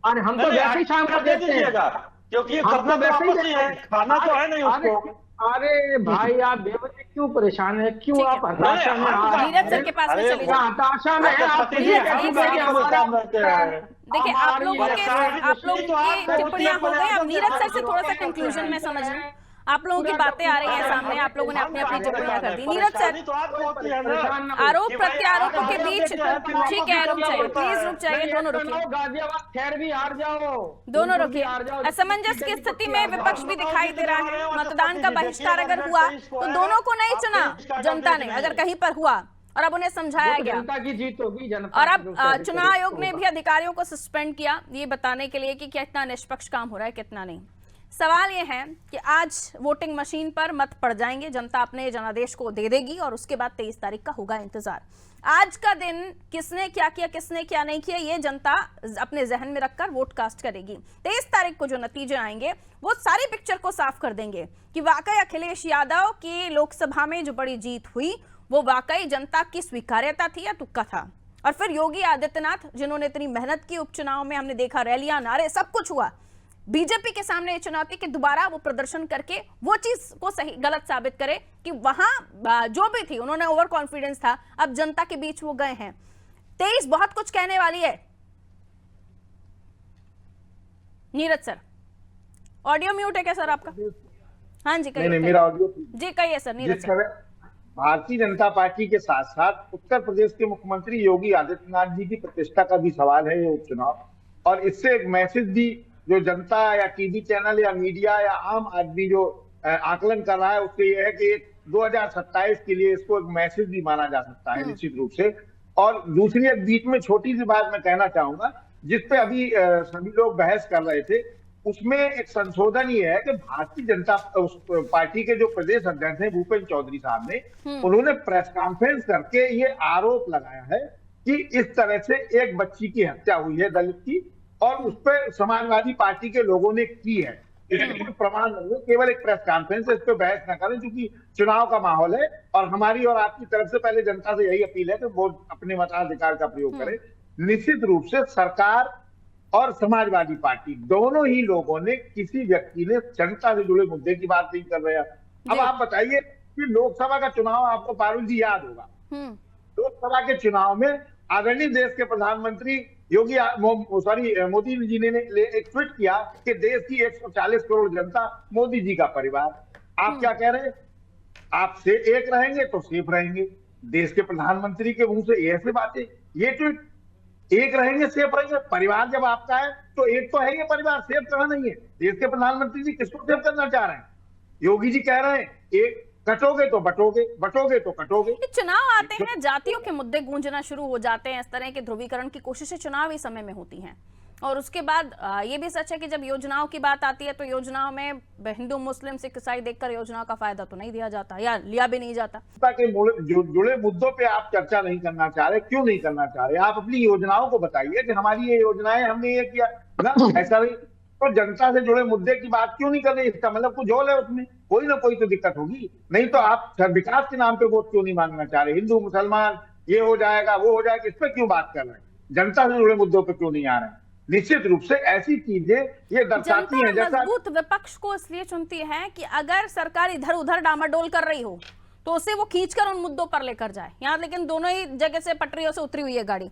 अरे हम तो वैसे ही शाम को दे दीजिएगा, क्योंकि करना वैसे ही है, खाना तो है नहीं उसको। अरे भाई, आप बेवजह क्यों परेशान है, क्यों आप हताशा में नीरज सर के पास में चलिए, हताशा में देखिए आप लोगों की टिप्पणियां हो गई, अब नीरज सर से थोड़ा सा कंक्लूजन में समझ लूं। आप लोगों की बातें आ रही हैं सामने, आप लोगों ने अपनी अपनी टिप्पणियां कर दी। नीरज सर, आरोप प्रत्यारोपों के बीच, ठीक है रुक जाइए, प्लीज रुक जाइए, दोनों रुकिए, दोनों रुकिए। असमंजस की स्थिति में विपक्ष भी दिखाई दे रहा है। मतदान का बहिष्कार अगर हुआ तो दोनों को नहीं चुना जनता ने, अगर कहीं पर हुआ, और अब उन्हें समझाया गया, जनता की जीत होगी। और अब चुनाव आयोग ने भी अधिकारियों को सस्पेंड किया, ये बताने के लिए कि कितना निष्पक्ष काम हो रहा है कितना नहीं। सवाल ये है कि आज वोटिंग मशीन पर मत पड़ जाएंगे, जनता अपने जनादेश को दे देगी और उसके बाद 23 तारीख का होगा इंतजार। आज का दिन किसने क्या किया किसने क्या नहीं किया, ये जनता अपने जहन में रखकर वोट कास्ट करेगी। 23 तारीख को जो नतीजे आएंगे वो सारी पिक्चर को साफ कर देंगे कि वाकई अखिलेश यादव की लोकसभा में जो बड़ी जीत हुई वो वाकई जनता की स्वीकार्यता थी या तुक्का था। और फिर योगी आदित्यनाथ, जिन्होंने इतनी मेहनत की, उपचुनाव में हमने देखा रैलियां, नारे, सब कुछ हुआ, बीजेपी के सामने ये चुनौती कि दोबारा वो प्रदर्शन करके वो चीज को सही गलत साबित करे कि वहां जो भी थी, उन्होंने ओवर कॉन्फिडेंस था, अब जनता के बीच वो गए हैं। 23 बहुत कुछ कहने वाली है। नीरज सर, ऑडियो म्यूट है क्या सर आपका? हाँ जी कहिए। नहीं, मेरा ऑडियो जी कहिए सर नीरज जिस सर। तरह भारतीय जनता पार्टी के साथ साथ उत्तर प्रदेश के मुख्यमंत्री योगी आदित्यनाथ जी की प्रतिष्ठा का भी सवाल है ये उपचुनाव, और इससे एक मैसेज भी जो जनता या टीवी चैनल या मीडिया या आम आदमी जो आकलन कर रहा है उससे ये है कि 2027 के लिए इसको एक मैसेज भी माना जा सकता है निश्चित रूप से। और दूसरी एक बीच में छोटी सी बात मैं कहना चाहूंगा जिसपे अभी सभी लोग बहस कर रहे थे, उसमें एक संशोधन ये है कि भारतीय जनता पार्टी के जो प्रदेश अध्यक्ष हैं भूपेंद्र चौधरी साहब ने, उन्होंने प्रेस कॉन्फ्रेंस करके ये आरोप लगाया है कि इस तरह से एक बच्ची की हत्या हुई है दलित की, और उस पर समाजवादी पार्टी के लोगों ने की है। इसके प्रमाण नहीं है, केवल एक प्रेस कॉन्फ्रेंस है, इस पर बहस न करें क्योंकि चुनाव का माहौल है और हमारी और आपकी तरफ से पहले जनता से यही अपील है कि वो अपने मताधिकार का प्रयोग करें। निश्चित रूप से सरकार और समाजवादी पार्टी दोनों ही लोगों ने, किसी व्यक्ति ने जनता से जुड़े मुद्दे की बात नहीं कर रहे हैं। अब आप बताइए कि लोकसभा का चुनाव आपको पारुल जी याद होगा, लोकसभा के चुनाव में आदरणीय देश के प्रधानमंत्री मोदी जी ने एक ट्वीट किया कि देश की 140 करोड़ जनता मोदी जी का परिवार। आप क्या कह रहे हैं? आप से एक रहेंगे तो सेफ रहेंगे। देश के प्रधानमंत्री के मुंह से ऐसे बातें, ये ट्वीट, एक रहेंगे सेफ रहेंगे। परिवार जब आपका है तो एक तो है ये परिवार, सेफ कहां नहीं है? देश के प्रधानमंत्री जी किसको सेफ करना चाह रहे हैं? योगी जी कह रहे हैं एक कटोगे तो बटोगे, बटोगे तो कटोगे। चुनाव आते हैं, जातियों के मुद्दे गूंजना शुरू हो जाते हैं, इस तरह के ध्रुवीकरण की कोशिशें चुनाव ही समय में होती हैं। और उसके बाद ये भी सच है कि जब योजनाओं की बात आती है तो योजनाओं में हिंदू मुस्लिम सिख ईसाई देखकर योजनाओं का फायदा तो नहीं दिया जाता या लिया भी नहीं जाता। के जुड़े मुद्दों पे आप चर्चा नहीं करना चाह रहे, क्यों नहीं करना चाह रहे? आप अपनी योजनाओं को बताइए कि हमारी ये योजनाएं, हमने ये किया ना, ऐसा नहीं। तो जनता से जुड़े मुद्दे की बात क्यों नहीं कर रहे? इसका मतलब कुछ और है, उसमें कोई ना कोई तो दिक्कत होगी। नहीं तो आप विकास के नाम पे वोट क्यों नहीं मांगना चाह रहे? हिंदू मुसलमान ये हो जाएगा वो हो जाएगा, इस पर क्यों बात कर रहे हैं? जनता से जुड़े मुद्दों पे क्यों नहीं आ रहे हैं? निश्चित रूप से ऐसी चीजें ये दर्शाती हैं, जैसा मजबूत विपक्ष को इसलिए चुनती है कि अगर सरकार इधर उधर डामाडोल कर रही हो तो उसे वो खींचकर उन मुद्दों पर लेकर जाए। यहाँ लेकिन दोनों ही जगह से पटरियों से उतरी हुई है गाड़ी।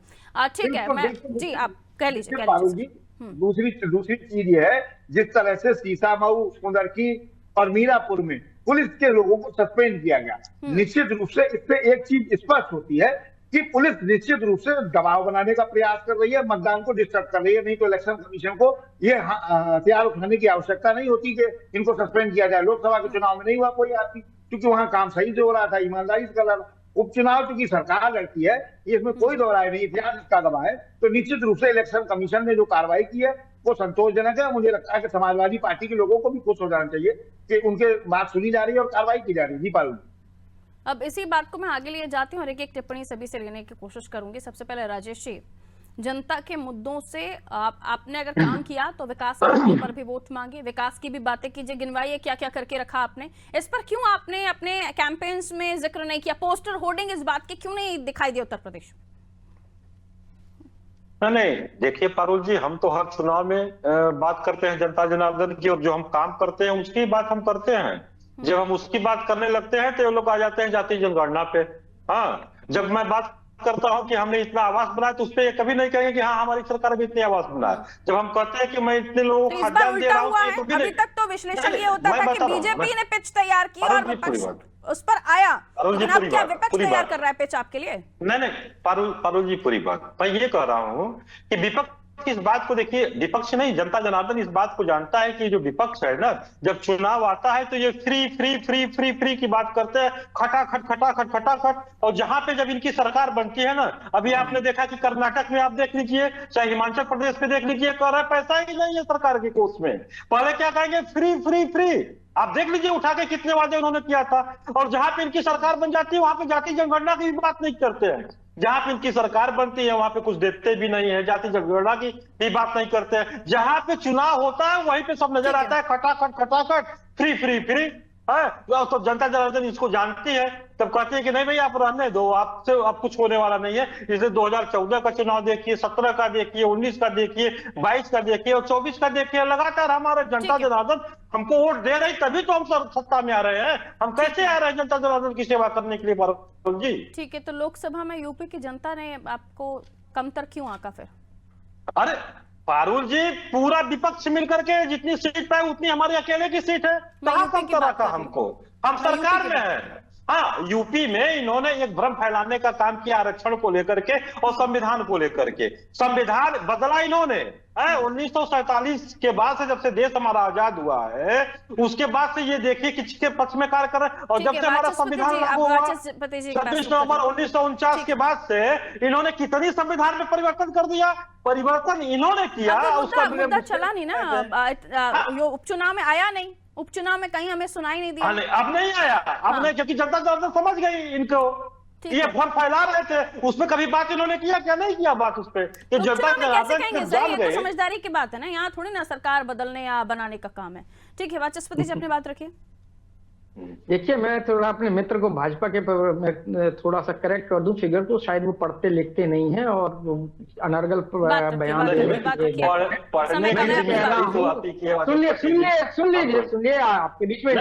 ठीक है, मैं जी आप कह लीजिए। दूसरी चीज ये है, जिस तरह से सीसामऊ, सुंदरकी और मीरापुर में पुलिस के लोगों को सस्पेंड किया गया, निश्चित रूप से इससे एक चीज स्पष्ट होती है कि पुलिस निश्चित रूप से दबाव बनाने का प्रयास कर रही है, मतदान को डिस्टर्ब कर रही है। नहीं तो इलेक्शन कमीशन को ये हथियार उठाने की आवश्यकता नहीं होती कि इनको सस्पेंड किया जाए। लोकसभा के चुनाव में नहीं हुआ कोई आदमी, क्योंकि वहां काम सही से हो रहा था, ईमानदारी से कर रहा था। उपचुनाव चूंकि सरकार लड़ती है, इसमें कोई दो राय नहीं, इतिहास इसका गवाह है। तो निश्चित रूप से इलेक्शन कमीशन ने जो कार्रवाई की है वो संतोषजनक है। मुझे लगता है कि समाजवादी पार्टी के लोगों को भी खुश हो जाना चाहिए कि उनके बात सुनी जा रही है और कार्रवाई की जा रही है। जी पारुल, अब इसी बात को मैं आगे लिए जाती हूँ और एक एक टिप्पणी सभी से लेने की कोशिश करूंगी। सबसे पहले राजेश जी, जनता के मुद्दों से आपने अगर काम किया तो विकास के मुद्दों पर भी वोट मांगे, विकास की भी बातें कीजिए, गिनवाइए क्या क्या करके रखा आपने। इस पर क्यों आपने अपने कैंपेन्स में जिक्र नहीं किया? पोस्टर होर्डिंग इस बात के क्यों नहीं दिखाई दिए उत्तर प्रदेश? नहीं, देखिए पारुल जी, हम तो हर चुनाव में बात करते हैं जनता जनार्दन की, और जो हम काम करते हैं उसकी बात हम करते हैं। जब हम उसकी बात करने लगते हैं तो ये लोग आ जाते हैं जाति जनगणना पे। हाँ, जब मैं बात करता हूं कि हमने इतना आवास बनाया तो उस पर कभी नहीं कहेंगे कि हाँ हमारी सरकार भी इतने आवास बनाया। जब हम कहते हैं कि मैं इतने लोगों को खाद्यान्न दे रहा हूँ, अभी तक तो विश्लेषण ये होता था कि बीजेपी ने पिच तैयार की और विपक्ष उस पर आया, लेकिन अब क्या विपक्ष तैयार कर रहा है पिच आपके लिए? नहीं, पारुल जी, पूरी बात मैं ये कह रहा हूँ कि विपक्ष इस बात को, देखिए विपक्ष नहीं, जनता जनार्दन इस बात को जानता है कि जो विपक्ष है ना, जब चुनाव आता है तो ये free free free free free की बात करते हैं, खटाखट खटाखट खटाखट। और जहां पे जब इनकी सरकार बनती है ना, अभी आपने देखा कि कर्नाटक में आप देख लीजिए, चाहे हिमाचल प्रदेश में देख लीजिए, कह रहा है पैसा ही नहीं है सरकार के कोष में। पहले क्या कहेंगे? Free free free. आप देख लीजिए उठा के कितने वादे उन्होंने किया था। और जहां पे इनकी सरकार बन जाती है वहां पे जाति जनगणना की भी बात नहीं करते हैं। जहां पे इनकी सरकार बनती है वहां पे कुछ देते भी नहीं है, जाति जनगणना की भी बात नहीं करते हैं। जहां पे चुनाव होता है वहीं पे सब नजर आता है, खटाखट खटाखट, फ्री फ्री फ्री। है, तो जनता जनार्दन इसको जानती है, तब कहती है कि नहीं भाई आप रहने दो, आपसे अब कुछ होने वाला नहीं है। इसलिए 2014 का चुनाव देखिए, 17 का देखिए, 19 का देखिए, 22 का देखिए और 24 का देखिए, लगातार हमारे जनता जनार्दन हमको वोट दे रही, तभी तो हम सत्ता में आ रहे हैं। हम कैसे आ रहे हैं जनता जनार्दन की सेवा करने के लिए पारुल जी? ठीक है, तो लोकसभा में यूपी की जनता ने आपको कमतर क्यों आंका फिर? अरे पारुल जी, पूरा विपक्ष मिलकर के जितनी सीट पाए उतनी हमारे अकेले की सीट है, कहां कमतर आका हमको? हम सरकार में है। हाँ, यूपी में इन्होंने एक भ्रम फैलाने का काम किया आरक्षण को लेकर के और संविधान को लेकर के। संविधान बदला इन्होंने 1947 के बाद से, जब से देश हमारा आजाद हुआ है, उसके बाद से ये देखिए किसके पक्ष में कार्य कर रहे हैं। और जब से हमारा संविधान लागू हुआ 26 नवंबर 1949 के बाद से इन्होंने कितनी संविधान में परिवर्तन कर दिया। परिवर्तन इन्होंने किया, उसका मुद्दा चला नहीं ना, उपचुनाव में आया नहीं, उपचुनाव में कहीं हमें सुनाई नहीं दिया। अब नहीं आया, अब नहीं, क्योंकि जनता जनार्दन समझ गई इनको, ये भ्रम फैला रहे थे। उसमें कभी बात इन्होंने किया क्या? नहीं किया बात उस पर। तो जनता जनार्दन जान गए। समझदारी की बात है ना, यहाँ थोड़ी ना सरकार बदलने या बनाने का काम है। ठीक है, वाचस्पति जी अपनी बात रखिए। देखिए, मैं थोड़ा अपने मित्र को भाजपा के मैं थोड़ा सा करेक्ट कर दूं, फिगर तो शायद वो पढ़ते लिखते नहीं है और अनर्गल बयान सुनिए आपके बीच में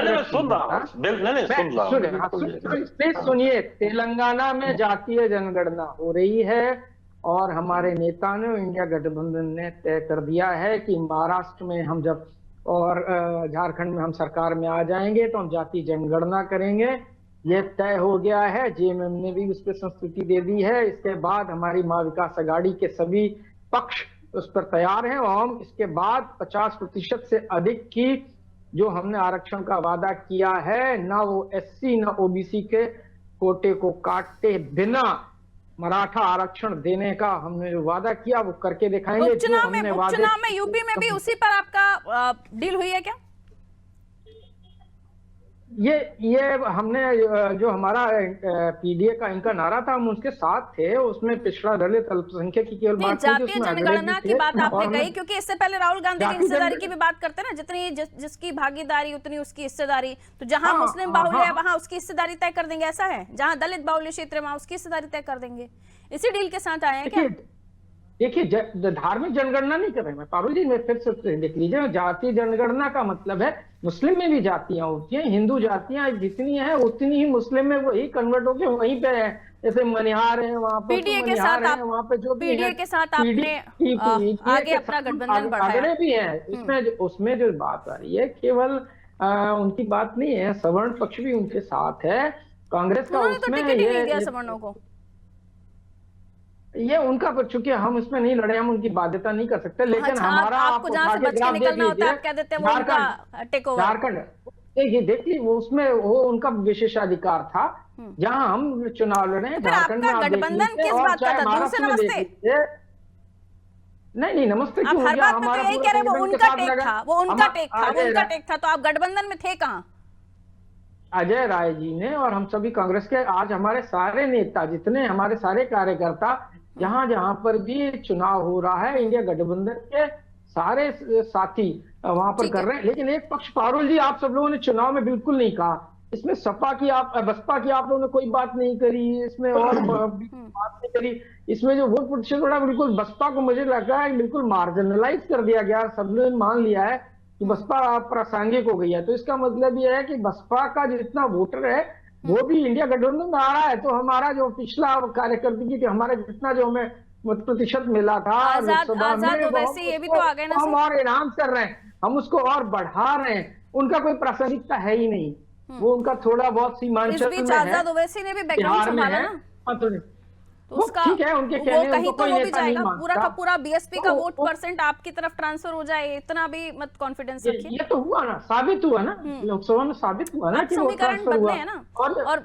सुनिए। तेलंगाना में जातीय जनगणना हो रही है और हमारे नेता ने, इंडिया गठबंधन ने तय कर दिया है कि महाराष्ट्र में हम जब और झारखंड में हम सरकार में आ जाएंगे तो हम जाति जनगणना करेंगे। ये तय हो गया है, जेएमएम ने भी उस पर संस्तुति दे दी है। इसके बाद हमारी माँ विकास अघाड़ी के सभी पक्ष उस पर तैयार हैं और हम इसके बाद 50% से अधिक की जो हमने आरक्षण का वादा किया है, ना वो एससी ना ओबीसी के कोटे को काटे बिना मराठा आरक्षण देने का हमने जो वादा किया वो करके दिखाएंगे। उपचुनाव में यूपी में भी उसी पर आपका डील हुई है क्या? ये हमने जो हमारा पीडीए का इनका नारा था, हम उसके साथ थे। उसमें पिछड़ा दलित अल्पसंख्यक की केवल बात जातीय जनगणना की बात आपने कही, क्योंकि इससे पहले राहुल गांधी की हिस्सेदारी की भी बात करते हैं ना, जिसकी भागीदारी उतनी उसकी हिस्सेदारी। तो जहां मुस्लिम बाहुल्य है वहां उसकी हिस्सेदारी तय कर देंगे, ऐसा है? जहां दलित बाहुल्य क्षेत्र है वहां उसकी हिस्सेदारी तय कर देंगे। इसी डील के साथ आए हैं क्या? देखिए, धार्मिक जनगणना नहीं कर रहे मैं, पारुल जी, मैं फिर से देख लीजिए। जातीय जनगणना का मतलब है मुस्लिम में भी जातियां होती हैं, हिंदू जातियां जितनी हैं उतनी ही मुस्लिम में वही कन्वर्ट होके वहीं पे है। जैसे मनिहार है वहाँ पे, पीडीए के साथ आप वहाँ पे जो पीडीए के साथ आपने आगे अपना गठबंधन बढ़ाया भी है। इसमें उसमें जो बात आ रही है केवल उनकी बात नहीं है, सवर्ण पक्ष भी उनके साथ है। कांग्रेस का उसमें सवर्णों को ये उनका, चूंकि हम इसमें नहीं लड़े, हम उनकी बाध्यता नहीं कर सकते। लेकिन हमारा आपको जहां से बच के निकलना होता है आप कह देते हैं वो उनका टेक ओवर। झारखंड देखिए, वो उसमें वो उनका विशेषाधिकार था जहां हम चुनाव लड़े। झारखंड में गठबंधन किस बात का था? दूर से नमस्ते नहीं नमस्ते क्यों? हर बात में तो यही कह रहे वो उनका टेक था, वो उनका टेक था, तो आप गठबंधन में थे कहाँ? अजय राय जी ने और हम सभी कांग्रेस के, आज हमारे सारे नेता, जितने हमारे सारे कार्यकर्ता, जहां जहां पर भी चुनाव हो रहा है, इंडिया गठबंधन के सारे साथी वहां पर कर रहे हैं। लेकिन एक पक्ष, पारुल जी, आप सब लोगों ने चुनाव में बिल्कुल नहीं कहा, इसमें सपा की बसपा की आप लोगों ने कोई बात नहीं करी, इसमें और बात नहीं करी। इसमें जो वोट प्रतिशत बढ़ा, बिल्कुल बसपा को मुझे लगा है बिल्कुल मार्जिनलाइज कर दिया गया। सब लोगों ने मान लिया है कि बसपा प्रासंगिक हो गई है। तो इसका मतलब यह है कि बसपा का जितना वोटर है वो भी इंडिया गठबंधन में आ रहा है। तो हमारा जो पिछला कार्यकर्ता की हमारा जितना जो हमें प्रतिशत मिला था लोकसभा में, वैसे ये भी तो आ गए ना, हम और इनाम कर रहे हैं, हम उसको और बढ़ा रहे हैं। उनका कोई प्रासंगिकता है ही नहीं, वो उनका थोड़ा बहुत सीमांचल में है। आजाद ओवैसी ने भी बैकग्राउंड संभाला ना, तो उसका ठीक है, उनके वो कहीं तो वो भी जाएगा। पूरा का पूरा बीएसपी का वोट परसेंट आपकी तरफ ट्रांसफर हो जाए, इतना भी मत कॉन्फिडेंस रखिए। ये तो हुआ ना, साबित हुआ ना, लोकसभा में साबित हुआ ना कि वो समीकरण बदले हैं ना। और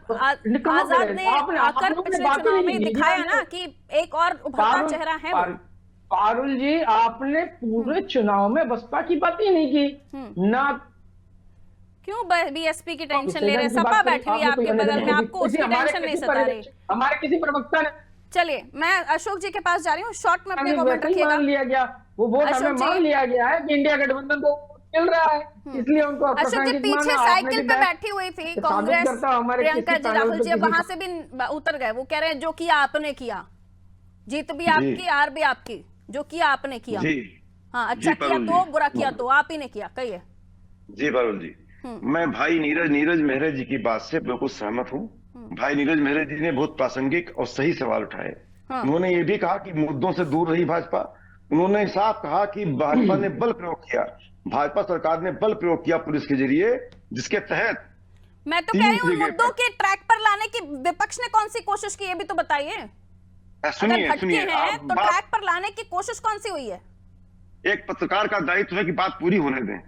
आजाद ने आकर पिछले चुनाव में दिखाया ना कि एक और उभरता चेहरा है वो। पारुल जी, आपने पूरे चुनाव में बसपा की बात ही नहीं की ना। क्यों बीएसपी की टेंशन ले रहे? सपा बैठी हुई आपके बगल में, आपको उसकी टेंशन नहीं सता रही? हमारे किसी प्रवक्ता ने, चलिए मैं अशोक जी के पास जा रही हूँ, शॉर्ट में अपने कमेंट रखिएगा। मान लिया गया वो वोट, हमें मान लिया गया है कि इंडिया गठबंधन को मिल रहा है, इसलिए उनको अशोक जी अप्रासंगिक पीछे माना। साइकिल आपने पे भी बैठी हुई थी साबित कांग्रेस करता हूं हमारे प्रियंका किसी जी, पैनल राहुल पे जी किसी वहां से भी उतर गए। वो कह रहे हैं जो किया आपने किया, जीत भी आपकी हार भी आपकी, जो किया आपने किया। जी हाँ, अच्छा जी, किया पारुल तो जी। बुरा किया तो आप ही ने किया, कहिए। जी पारुल जी, मैं भाई नीरज मेहरा जी की बात से बिल्कुल सहमत हूँ। भाई नीरज मेहरा जी ने बहुत प्रासंगिक और सही सवाल उठाए। हाँ। उन्होंने ये भी कहा कि मुद्दों से दूर रही भाजपा। उन्होंने साफ कहा कि भाजपा ने बल प्रयोग किया, भाजपा सरकार ने बल प्रयोग किया पुलिस के जरिए, जिसके तहत मैं तो कह रही हूँ 3 जगह मुद्दों पर- के ट्रैक पर लाने की विपक्ष ने कौन सी कोशिश की, ये भी तो बताइए। अगर सुनिए भटके सुनिए, हैं आप तो बात- ट्रैक पर लाने की कोशिश कौन सी हुई है? एक पत्रकार का दायित्व है कि बात पूरी होने दें,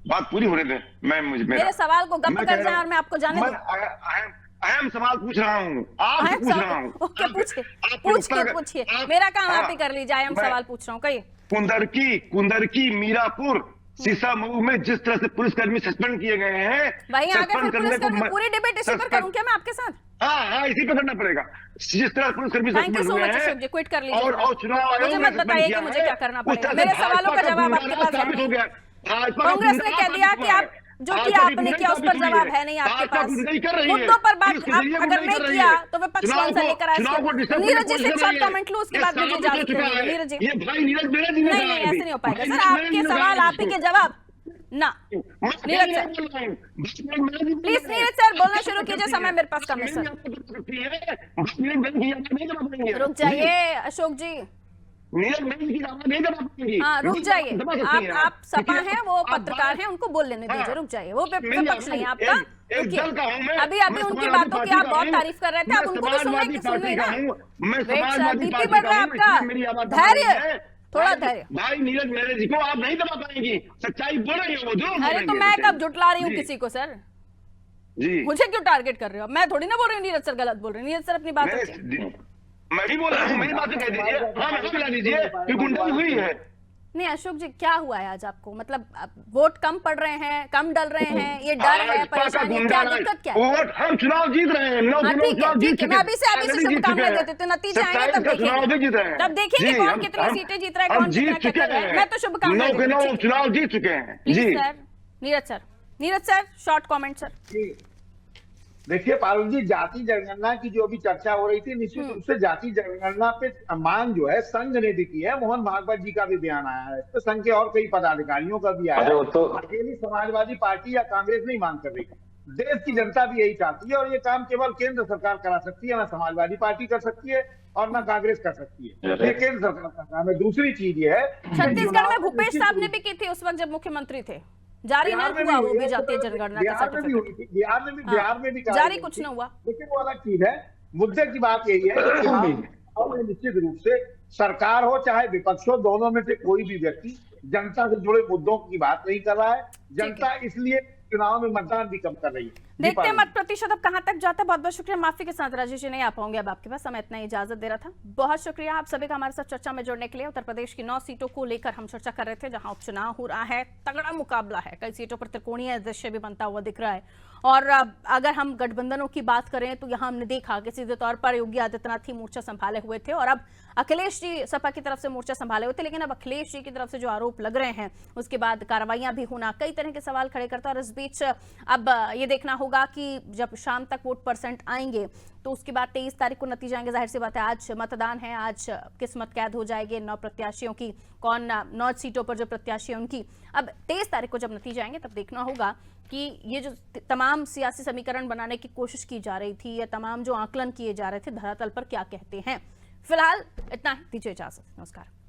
बात पूरी होने दें। मैं मेरे सवाल को गप मैं कर कह जाए रहा और मैं आपको जाने मैं दूं। अहम सवाल पूछ रहा हूँ, आपसे अहम पूछ रहा सवाल, हूँ। ओके पूछिए, आप पूछ के प्रवक्ता- पूछिए, आप- मेरा काम आप हाँ, ही कर लीजिए। अहम मैं- सवाल पूछ रहा हूँ, कहिए। कुंदरकी मीरापुर सीसा मऊ में जिस तरह से पुलिसकर्मी सस्पेंड किए गए हैं, वहीं आगे फिर सस्पेंड करने पुलिस को करने पूरी डिबेट इसी पर करूं क्या मैं आपके साथ? हाँ, इसी पे करना पड़ेगा। जिस तरह पुलिसकर्मी थैंक यू सस्पेंड सो हुए मच हैं अशोक जी, क्विट कर लीजिए। और चुनाव आयोग मुझे ने मत सस्पेंड बताइए किया कि मुझे है, क्या करना उस पड़ेगा। तरह से मेरे सवालों का भाजपा जवाब गुंडाराज आपके पास है साबित हो नहीं। गया। भाजपा का कांग्रेस ने गुंडाराज कह दिया साबित कि हुआ आप है। जो भाजपा किया की आपने गुंडाई किया उस साबित पर हुई जवाब है नहीं आपके भाजपा पास। गुंडाई कर रही है। मुद्दों पर बात पुलिस के जरिए अगर गुंडाई नहीं कर रही किया है। तो विपक्ष चुनाव कौन सा को- लेकर आया चुनाव को इसके? डिस्टर्ब नीरज जी करने से की एक शॉर्ट कोशिश कर रही कमेंट लूं, उसके है। बाद ये मुझे साबित हो इजाजत दे चुका दीजिए। है। नीरज जी ये भाई नीरज मेहरा जी ने नहीं कहा नहीं, है ऐसे अभी। नहीं हो पाएगा भाई सर, नीरज मेहरा आपके जी ने सवाल कहा आप ही है के जवाब ना। Neeraj sir please, Neeraj sir बोलना शुरू कीजिए, समय मेरे पास कम है सर। रुक जाइए अशोक जी, हाँ रुक जाइए। आप सपा हैं, वो पत्रकार हैं, उनको बोल लेने दीजिए। रुक जाइए, वो विपक्ष नहीं है आपका। रुकिए, अभी अभी उनकी बातों की आप बहुत तारीफ कर रहे थे, आप उनको भी सुनिए ना। वेट सर, बीपी बढ़ रहा है आपका, धैर्य, थोड़ा धैर्य। भाई नीरज मेहरा जी को आप नहीं दबा पाएंगी, सच्चाई बोल रही हो वो जो अरे तो मैं कब जुटला रही हूँ किसी को सर? जी मुझे क्यों टारगेट कर रहे हो? मैं थोड़ी ना बोल रही हूँ नीरज सर गलत बोल रहे हैं। नीरज सर अपनी बात रखिए। मैं भी बोल रहा हूँ, मेरी बात कह दीजिए। हाँ, मैं मिला दीजिए कि गुंडाई हुई है। नहीं अशोक जी, क्या हुआ है आज आपको? मतलब वोट कम पड़ रहे हैं, कम डल रहे हैं, ये डर है, परेशानी, क्या दिक्कत क्या है? वोट हम चुनाव जीत रहे हैं, हाँ ठीक है, ठीक है, मैं अभी से शुभकामनाएं देते थे, नतीजे आएंगे तब देखेंगे, तब देखेंगे कौन कितनी सीटें जीत रहा है, कौन कितना क्या कर रहा है। मैं तो शुभकामनाएं देती हूँ। चुनाव जीत चुके हैं जी sir. Neeraj sir short comment sir. देखिए पारुल जी, जाति जनगणना की जो अभी चर्चा हो रही थी, निश्चित रूप से जाति जनगणना पे मांग जो है संघ ने भी की है। मोहन भागवत जी का भी बयान आया है, तो संघ के और कई पदाधिकारियों का भी आया अरे है। वो तो अकेली समाजवादी पार्टी या कांग्रेस नहीं मांग कर रही, देश की जनता भी यही चाहती है। और ये काम केवल केंद्र सरकार करा सकती है, ना समाजवादी पार्टी कर सकती है और ना कांग्रेस कर सकती है। ये केंद्र सरकार का काम है। दूसरी चीज ये है, छत्तीसगढ़ में भूपेश साहब ने भी की थी उस वक्त जब मुख्यमंत्री थे, जारी नहीं हुआ वो भी जातीय जनगणना का सर्टिफिकेट। बिहार में भी जारी कुछ नहीं हुआ, लेकिन वो अलग चीज है। मुद्दे की बात यही है कि चुनाव में निश्चित रूप से सरकार हो चाहे विपक्ष हो, दोनों में से कोई भी व्यक्ति जनता से जुड़े मुद्दों की बात नहीं कर रहा है। जनता इसलिए चुनाव में मतदान भी कम कर रही है। देखते हैं मत प्रतिशत अब कहां तक जाता है। बहुत बहुत शुक्रिया। माफी के साथ राजेश जी नहीं आ पाऊंगे अब आपके पास, समय इतना ही इजाजत दे रहा था। बहुत शुक्रिया आप सभी का हमारे साथ चर्चा में जुड़ने के लिए। उत्तर प्रदेश की 9 सीटों को लेकर हम चर्चा कर रहे थे, जहां उपचुनाव हो रहा है, तगड़ा मुकाबला है, कई सीटों पर त्रिकोणीय दृश्य भी बनता हुआ दिख रहा है। और अगर हम गठबंधनों की बात करें तो यहाँ हमने देखा कि सीधे तौर पर योगी आदित्यनाथ ही मोर्चा संभाले हुए थे और अब अखिलेश जी सपा की तरफ से मोर्चा संभाले हुए थे। लेकिन अब अखिलेश जी की तरफ से जो आरोप लग रहे हैं उसके बाद कार्रवाइयां भी होना कई तरह के सवाल खड़े करता है। और इस बीच अब ये देखना होगा कि जब शाम तक वोट परसेंट आएंगे तो उसके बाद 23 तारीख को नतीजे आएंगे। जाहिर सी बात है आज मतदान है, आज किस्मत कैद हो जाएगी 9 प्रत्याशियों की, कौन 9 सीटों पर जो प्रत्याशी है उनकी। अब 23 तारीख को जब नतीजे आएंगे तब देखना होगा कि ये जो तमाम सियासी समीकरण बनाने की कोशिश की जा रही थी या तमाम जो आकलन किए जा रहे थे धरातल पर क्या कहते हैं। फिलहाल इतना ही, दीजिए इजाजत, नमस्कार।